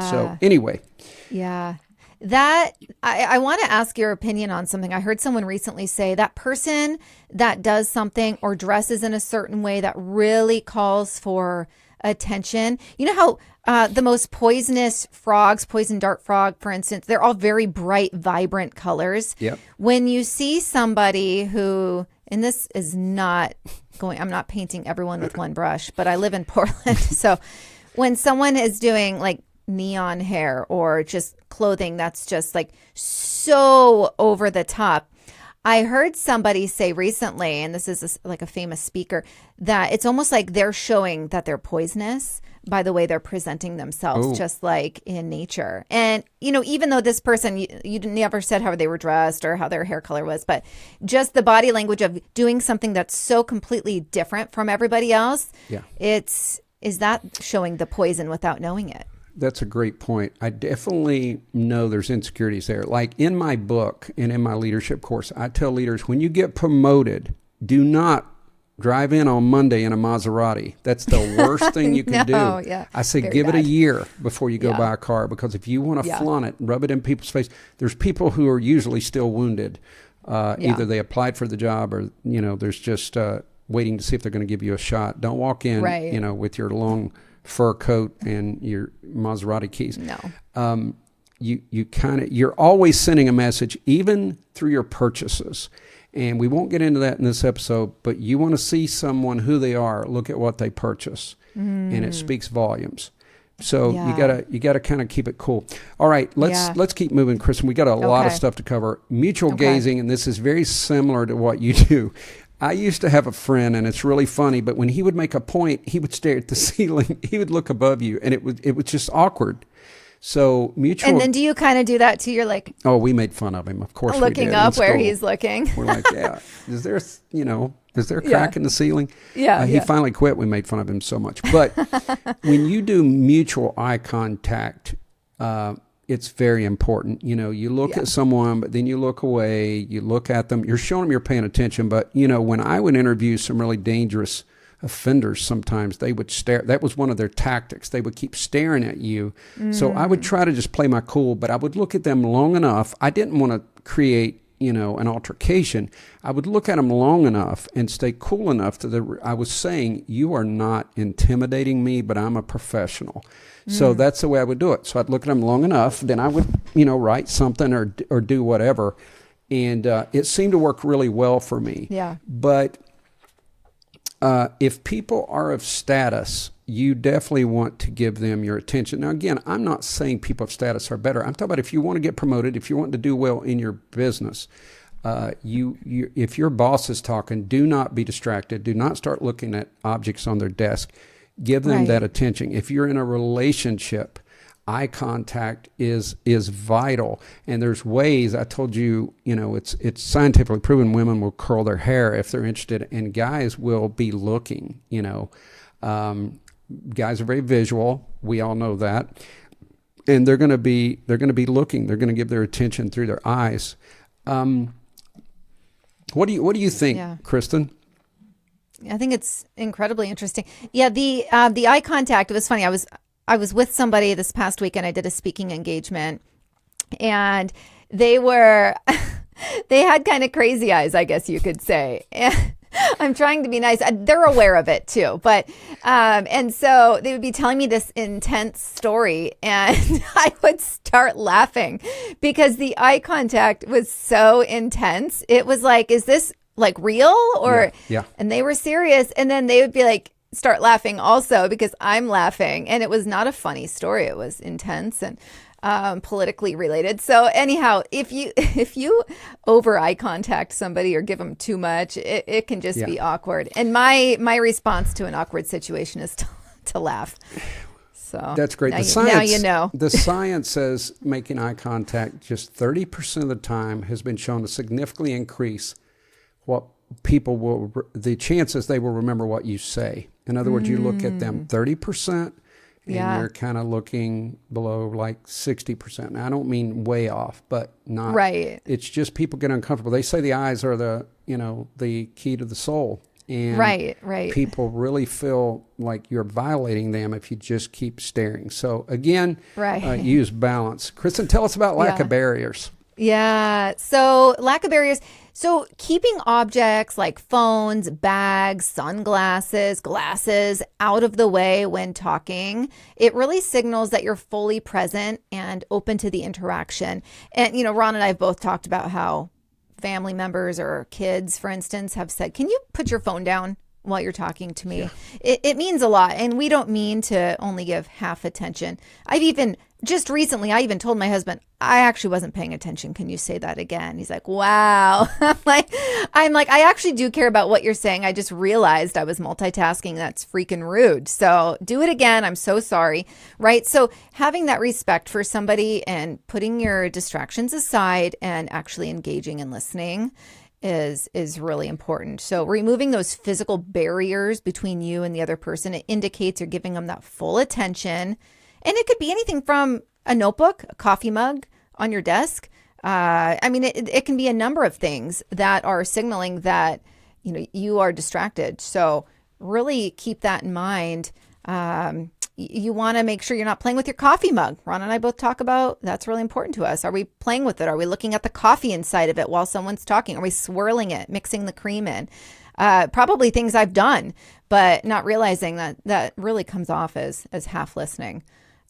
So anyway. Yeah. That I want to ask your opinion on something. I heard someone recently say that person that does something or dresses in a certain way that really calls for attention. You know how the most poisonous frogs, poison dart frog, for instance, they're all very bright, vibrant colors. Yep. When you see somebody who, and this is not I'm not painting everyone with one brush, but I live in Portland. So when someone is doing like neon hair or just clothing that's just like so over the top. I heard somebody say recently, and this is like a famous speaker, that it's almost like they're showing that they're poisonous by the way they're presenting themselves, just like in nature. And, even though this person, you never said how they were dressed or how their hair color was, but just the body language of doing something that's so completely different from everybody else, is that showing the poison without knowing it? That's a great point. I definitely know there's insecurities there. Like in my book and in my leadership course, I tell leaders, when you get promoted, do not drive in on Monday in a Maserati. That's the worst thing you can do. Yeah, I say give it a year before you go buy a car, because if you want to flaunt it and rub it in people's face, there's people who are usually still wounded. Either they applied for the job or, there's just waiting to see if they're going to give you a shot. Don't walk in, with your long fur coat and your Maserati keys. No. You're always sending a message, even through your purchases. And we won't get into that in this episode, but you want to see someone who they are, look at what they purchase. And it speaks volumes. So you gotta kind of keep it cool. All right, let's keep moving, Kristin. We got a lot of stuff to cover. Mutual gazing, and this is very similar to what you do. I used to have a friend, and it's really funny, but when he would make a point, he would stare at the ceiling. He would look above you, and it was just awkward. So mutual. And then do you kind of do that too? You're like, oh, we made fun of him. Of course, looking we did, up in where school. he's looking. We're like, yeah, is there a crack in the ceiling? Yeah. He finally quit. We made fun of him so much. But when you do mutual eye contact, it's very important. You look at someone, but then you look away, you look at them, you're showing them you're paying attention. But, when I would interview some really dangerous offenders, sometimes they would stare. That was one of their tactics. They would keep staring at you. So I would try to just play my cool, but I would look at them long enough. I didn't want to create, an altercation. I would look at them long enough and stay cool enough I was saying, you are not intimidating me, but I'm a professional. So that's the way I would do it. So I'd look at them long enough, then I would, write something or do whatever. And it seemed to work really well for me. Yeah. But if people are of status, you definitely want to give them your attention. Now, again, I'm not saying people of status are better. I'm talking about if you want to get promoted, if you want to do well in your business, if your boss is talking, do not be distracted. Do not start looking at objects on their desk. Give them that attention. If you're in a relationship, eye contact is vital. And there's ways, I told you, it's scientifically proven women will curl their hair if they're interested, and guys will be looking, guys are very visual. We all know that. And they're going to be looking. They're going to give their attention through their eyes. What do you think, Kristin? I think it's incredibly interesting. Yeah, the eye contact, it was funny. I was with somebody this past weekend. I did a speaking engagement, and they had kind of crazy eyes, I guess you could say. And I'm trying to be nice. They're aware of it too, but and so they would be telling me this intense story, and I would start laughing because the eye contact was so intense. It was like, is this like real or? Yeah. And they were serious, and then they would be like, start laughing also because I'm laughing, and it was not a funny story. It was intense and politically related. So anyhow, if you over eye contact somebody or give them too much, it can just be awkward. And my response to an awkward situation is to laugh. So that's great. Now Science, you know. The science says making eye contact just 30% of the time has been shown to significantly increase what people the chances they will remember what you say. In other words, you look at them 30%. And you're kind of looking below like 60%. Now, I don't mean way off, but not. Right. It's just people get uncomfortable. They say the eyes are the key to the soul. And right. people really feel like you're violating them if you just keep staring. So again, use balance. Kristin, tell us about lack of barriers. Yeah. So lack of barriers. So keeping objects like phones, bags, sunglasses, glasses out of the way when talking, it really signals that you're fully present and open to the interaction. And, Ron and I have both talked about how family members or kids, for instance, have said, can you put your phone down while you're talking to me? Yeah. It means a lot. And we don't mean to only give half attention. Just recently, I even told my husband, I actually wasn't paying attention. Can you say that again? He's like, wow. I'm like, I actually do care about what you're saying. I just realized I was multitasking. That's freaking rude. So do it again. I'm so sorry. Right. So having that respect for somebody and putting your distractions aside and actually engaging and listening is really important. So removing those physical barriers between you and the other person, it indicates you're giving them that full attention. And it could be anything from a notebook, a coffee mug on your desk. It can be a number of things that are signaling that, you are distracted. So really keep that in mind. You want to make sure you're not playing with your coffee mug. Ron and I both talk about that's really important to us. Are we playing with it? Are we looking at the coffee inside of it while someone's talking? Are we swirling it, mixing the cream in? Probably things I've done, but not realizing that really comes off as half listening.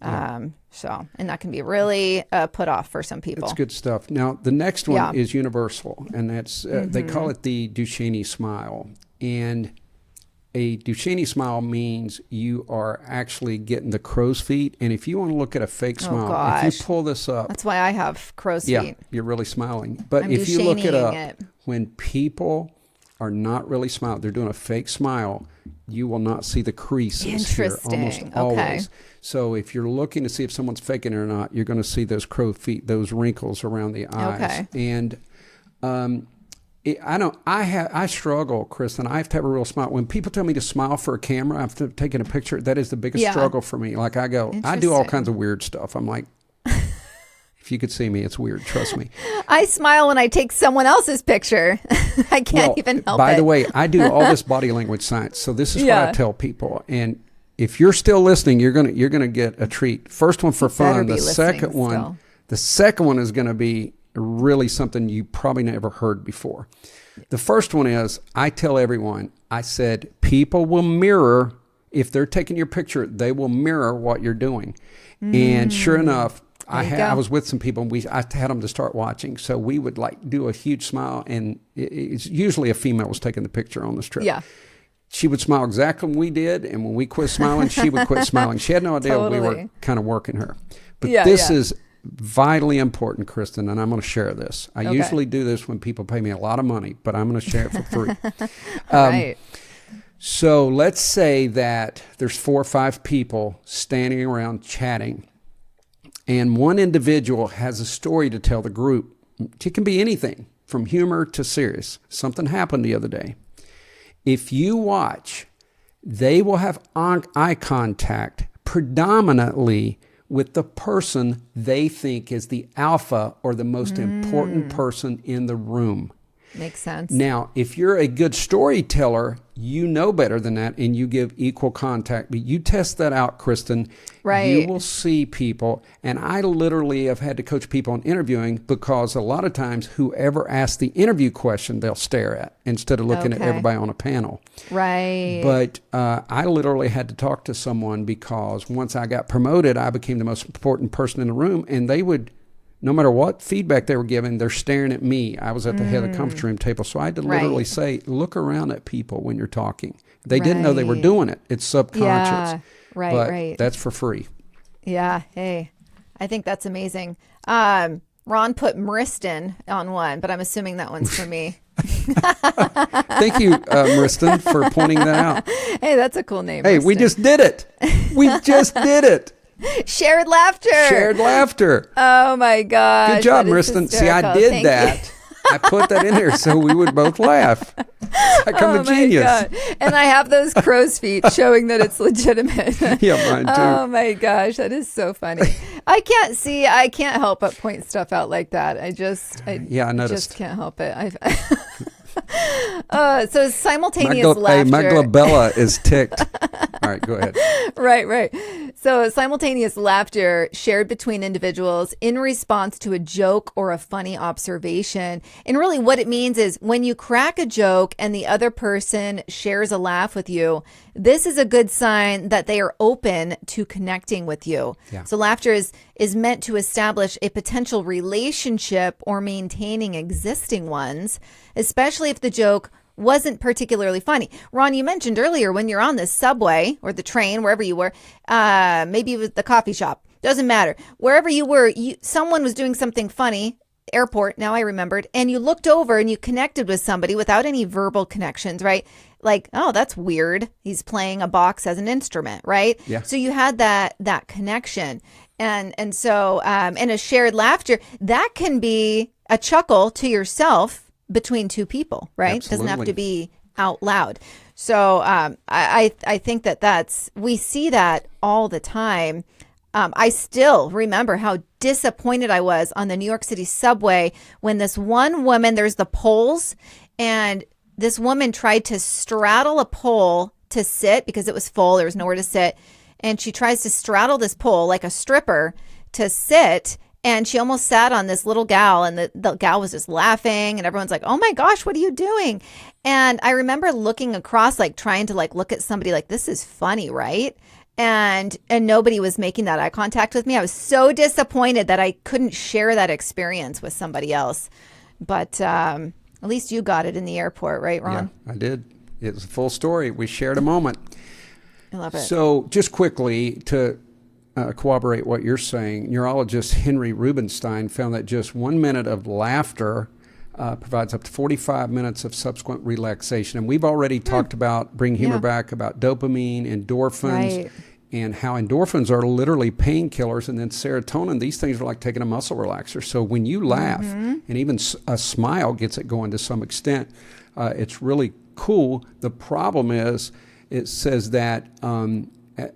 And that can be really put off for some people. That's good stuff. Now, the next one is universal, and that's they call it the Duchenne smile. And a Duchenne smile means you are actually getting the crow's feet. And if you want to look at a fake smile, if you pull this up. That's why I have crow's feet. You're really smiling. But if you look it up, when people are not really smiling, they're doing a fake smile, you will not see the creases here almost Interesting. always. Okay. So if you're looking to see if someone's faking it or not, you're going to see those crow feet, those wrinkles around the eyes. Okay. And I struggle, Kristin. I have to have a real smile. When people tell me to smile for a camera after taking a picture, that is the biggest struggle for me. Like I do all kinds of weird stuff. I'm like, if you could see me, it's weird. Trust me. I smile when I take someone else's picture. I can't even help it. By the way, I do all this body language science. So this is what I tell people. And if you're still listening, you're gonna get a treat. First one for fun. The second one is gonna be really something you probably never heard before. The first one is, I tell everyone, I said, people will mirror, if they're taking your picture, they will mirror what you're doing. And sure enough, I was with some people and I had them to start watching. So we would like do a huge smile, and it's usually a female was taking the picture on this trip. Yeah. She would smile exactly when we did, and when we quit smiling, she would quit smiling. She had no idea we were kind of working her. But this is vitally important, Kristin, and I'm going to share this. I usually do this when people pay me a lot of money, but I'm going to share it for free. Right. So let's say that there's 4 or 5 people standing around chatting, and one individual has a story to tell the group. It can be anything from humor to serious. Something happened the other day. If you watch, they will have eye contact predominantly with the person they think is the alpha or the most important person in the room. Makes sense. Now, if you're a good storyteller, you know better than that, and you give equal contact. But you test that out, Kristin. Right. You will see people, and I literally have had to coach people on interviewing because a lot of times whoever asks the interview question, they'll stare at instead of looking at everybody on a panel. Right. But I literally had to talk to someone because once I got promoted, I became the most important person in the room, and they would, no matter what feedback they were giving, they're staring at me. I was at the head of the conference room table. So I had to literally say, look around at people when you're talking. They didn't know they were doing it. It's subconscious. Yeah, right. That's for free. Yeah. Hey, I think that's amazing. Ron put Kristin on one, but I'm assuming that one's for me. Thank you, Kristin, for pointing that out. Hey, that's a cool name. Hey, Kristin. we just did it. We just did it. Shared laughter. Oh my gosh. Good job, Kristin. See, I did that. I put that in there so we would both laugh. Like I'm a genius. God. And I have those crow's feet showing that it's legitimate. Yeah, mine too. Oh my gosh, that is so funny. I can't help but point stuff out like that. I noticed. Just can't help it. So simultaneous laughter. My glabella is ticked. All right, go ahead. Right. So simultaneous laughter shared between individuals in response to a joke or a funny observation. And really what it means is when you crack a joke and the other person shares a laugh with you, this is a good sign that they are open to connecting with you. Yeah. So laughter is meant to establish a potential relationship or maintaining existing ones, especially if the joke wasn't particularly funny. Ron, you mentioned earlier when you're on the subway or the train, wherever you were, maybe it was the coffee shop, doesn't matter. Wherever you were, someone was doing something funny, airport, now I remembered, and you looked over and you connected with somebody without any verbal connections, right? Like, oh, that's weird. He's playing a box as an instrument, right? Yeah. So you had that connection. And so and a shared laughter, that can be a chuckle to yourself between two people, right? Absolutely. Doesn't have to be out loud. So I think we see that all the time. I still remember how disappointed I was on the New York City subway when this one woman, there's the poles, and this woman tried to straddle a pole to sit because it was full. There was nowhere to sit. And she tries to straddle this pole like a stripper to sit. And she almost sat on this little gal, and the gal was just laughing, and everyone's like, oh my gosh, what are you doing? And I remember looking across, like trying to like look at somebody like, this is funny, right? And nobody was making that eye contact with me. I was so disappointed that I couldn't share that experience with somebody else. But at least you got it in the airport, right, Ron? Yeah, I did. It was a full story. We shared a moment. I love it. So just quickly to corroborate what you're saying, neurologist Henry Rubenstein found that just 1 minute of laughter provides up to 45 minutes of subsequent relaxation. And we've already talked about, bring humor back, about dopamine, endorphins, and how endorphins are literally painkillers. And then serotonin, these things are like taking a muscle relaxer. So when you laugh, and even a smile gets it going to some extent, it's really cool. The problem is, it says that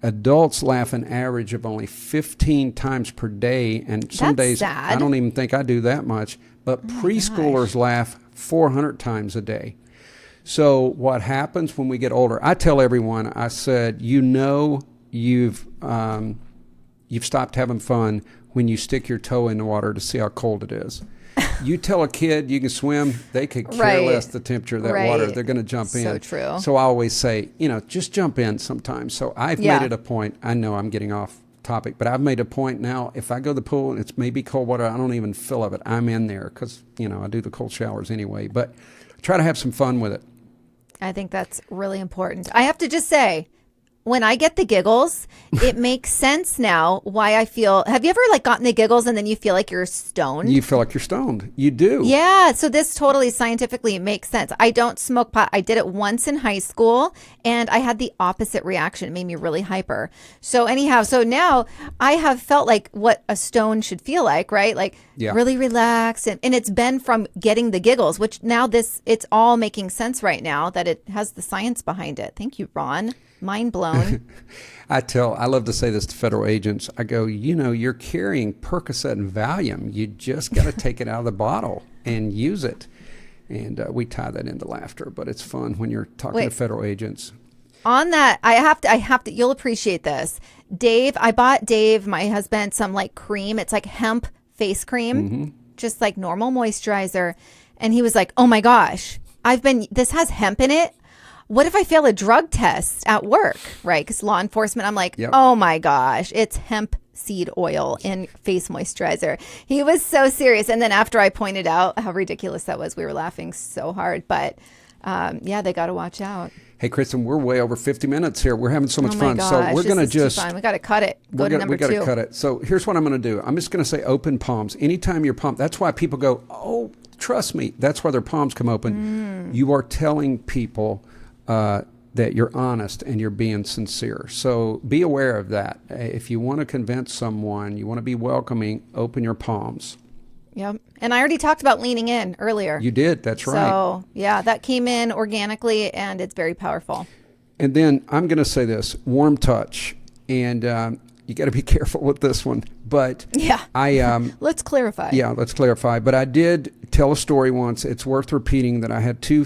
adults laugh an average of only 15 times per day, and some days I don't even think I do that much, but preschoolers laugh 400 times a day. So what happens when we get older, I tell everyone, I said, you've stopped having fun when you stick your toe in the water to see how cold it is. You tell a kid you can swim, they could care less the temperature of that water. They're going to jump in. So true. So I always say, just jump in sometimes. So I've made it a point. I know I'm getting off topic, but I've made a point now. If I go to the pool and it's maybe cold water, I don't even feel of it. I'm in there because, I do the cold showers anyway. But I try to have some fun with it. I think that's really important. I have to just say, when I get the giggles, it makes sense now why I feel. Have you ever gotten the giggles and then you feel like you're stoned? You feel like you're stoned. You do. Yeah. So this totally scientifically makes sense. I don't smoke pot. I did it once in high school and I had the opposite reaction. It made me really hyper. So anyhow, so now I have felt like what a stone should feel like, right? Really relaxed. And it's been from getting the giggles, which now it's all making sense right now that it has the science behind it. Thank you, Ron. Mind blown. I love to say this to federal agents. I go, you're carrying Percocet and Valium. You just got to take it out of the bottle and use it. And we tie that into laughter, but it's fun when you're talking to federal agents. On that, I have to, you'll appreciate this. I bought Dave, my husband, some cream. It's like hemp face cream, just like normal moisturizer. And he was like, oh my gosh, this has hemp in it. What if I fail a drug test at work, right? Because law enforcement, I'm like, oh my gosh, it's hemp seed oil in face moisturizer. He was so serious. And then after I pointed out how ridiculous that was, we were laughing so hard. But they got to watch out. Hey, Kristin, we're way over 50 minutes here. We're having so much fun. Gosh, so we're going to just... We got to cut it. Go to number 2. We got to cut it. So here's what I'm going to do. I'm just going to say open palms. Anytime you're pumped, that's why people go, oh, trust me. That's why their palms come open. You are telling people that you're honest and you're being sincere. So be aware of that. If you want to convince someone, you want to be welcoming, open your palms. Yep. And I already talked about leaning in earlier. You did. That's right. So, that came in organically and it's very powerful. And then I'm going to say this, warm touch. And you got to be careful with this one. But let's clarify. Yeah, let's clarify. But I did tell a story once. It's worth repeating that I had 2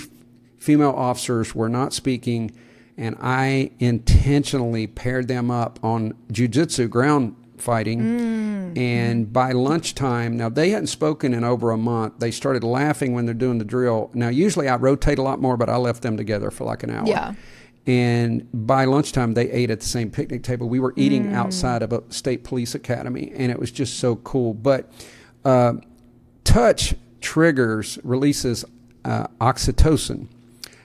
female officers were not speaking, and I intentionally paired them up on jiu-jitsu, ground fighting. And by lunchtime, now they hadn't spoken in over a month. They started laughing when they're doing the drill. Now, usually I rotate a lot more, but I left them together for an hour. Yeah. And by lunchtime, they ate at the same picnic table. We were eating outside of a state police academy, and it was just so cool. But touch releases oxytocin.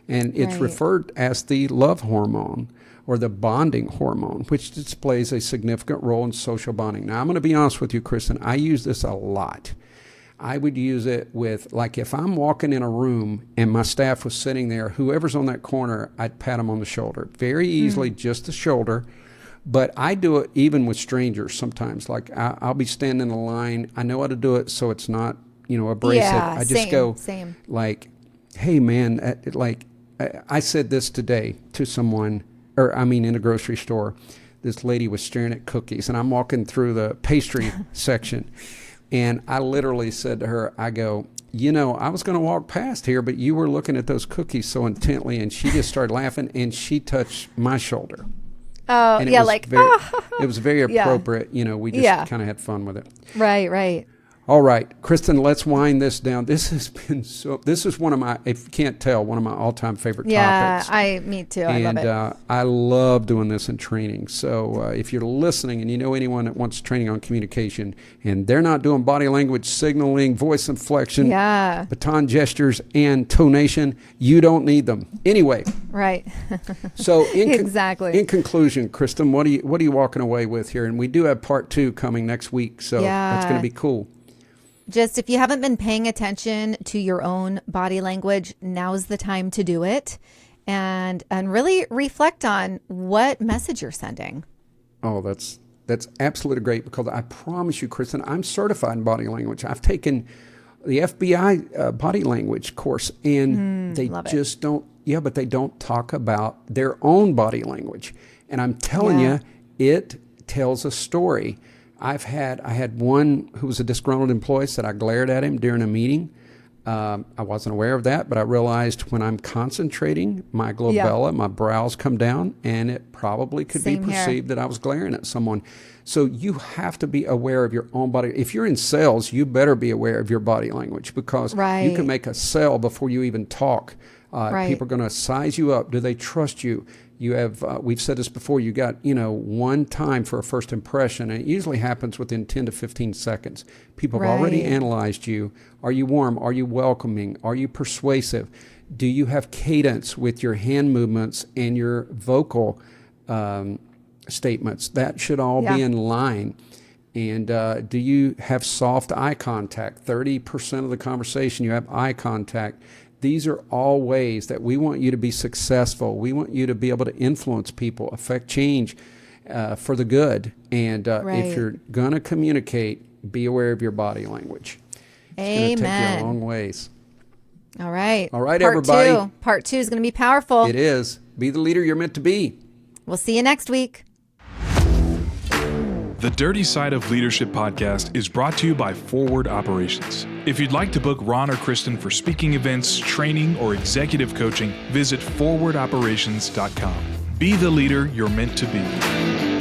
And it's referred as the love hormone or the bonding hormone, which displays a significant role in social bonding. Now, I'm going to be honest with you, Kristin. I use this a lot. I would use it with, if I'm walking in a room and my staff was sitting there, whoever's on that corner, I'd pat them on the shoulder. Very easily, just the shoulder. But I do it even with strangers sometimes. I'll be standing in a line. I know how to do it so it's not, abrasive. Yeah, I just go, hey, man, I said this today to someone, in a grocery store. This lady was staring at cookies, and I'm walking through the pastry section, and I literally said to her, I go, I was going to walk past here, but you were looking at those cookies so intently, and she just started laughing, and she touched my shoulder. Oh, and it was very appropriate. We just kind of had fun with it. Right. All right, Kristin, let's wind this down. This is one of my, if you can't tell, one of my all-time favorite topics. Yeah, me too. I love it. I love doing this in training. So if you're listening and you know anyone that wants training on communication and they're not doing body language, signaling, voice inflection, baton gestures, and tonation, you don't need them. Anyway. Right. So exactly. In conclusion, Kristin, what are you walking away with here? And we do have part 2 coming next week, so that's going to be cool. just if you haven't been paying attention to your own body language, now's the time to do it, and really reflect on what message you're sending. Oh, that's absolutely great, because I promise you, Kristin, I'm certified in body language. I've taken the FBI body language course, and they just don't. Yeah, but they don't talk about their own body language, and I'm telling you, it tells a story. I had one who was a disgruntled employee said I glared at him during a meeting. I wasn't aware of that, but I realized when I'm concentrating, my glabella, my brows come down, and it probably could be perceived that I was glaring at someone. So you have to be aware of your own body. If you're in sales, you better be aware of your body language, because you can make a sale before you even talk. People are going to size you up. Do they trust you? You have, we've said this before, you got, one time for a first impression, and it usually happens within 10 to 15 seconds. People have already analyzed you. Are you warm? Are you welcoming? Are you persuasive? Do you have cadence with your hand movements and your vocal statements? That should all be in line. And do you have soft eye contact? 30% of the conversation, you have eye contact. These are all ways that we want you to be successful. We want you to be able to influence people, affect change for the good. And if you're going to communicate, be aware of your body language. It's going to take you a long ways. All right. All right, everybody. Part 2 is going to be powerful. It is. Be the leader you're meant to be. We'll see you next week. The Dirty Side of Leadership podcast is brought to you by Forward Operations. If you'd like to book Ron or Kristin for speaking events, training, or executive coaching, visit forwardoperations.com. Be the leader you're meant to be.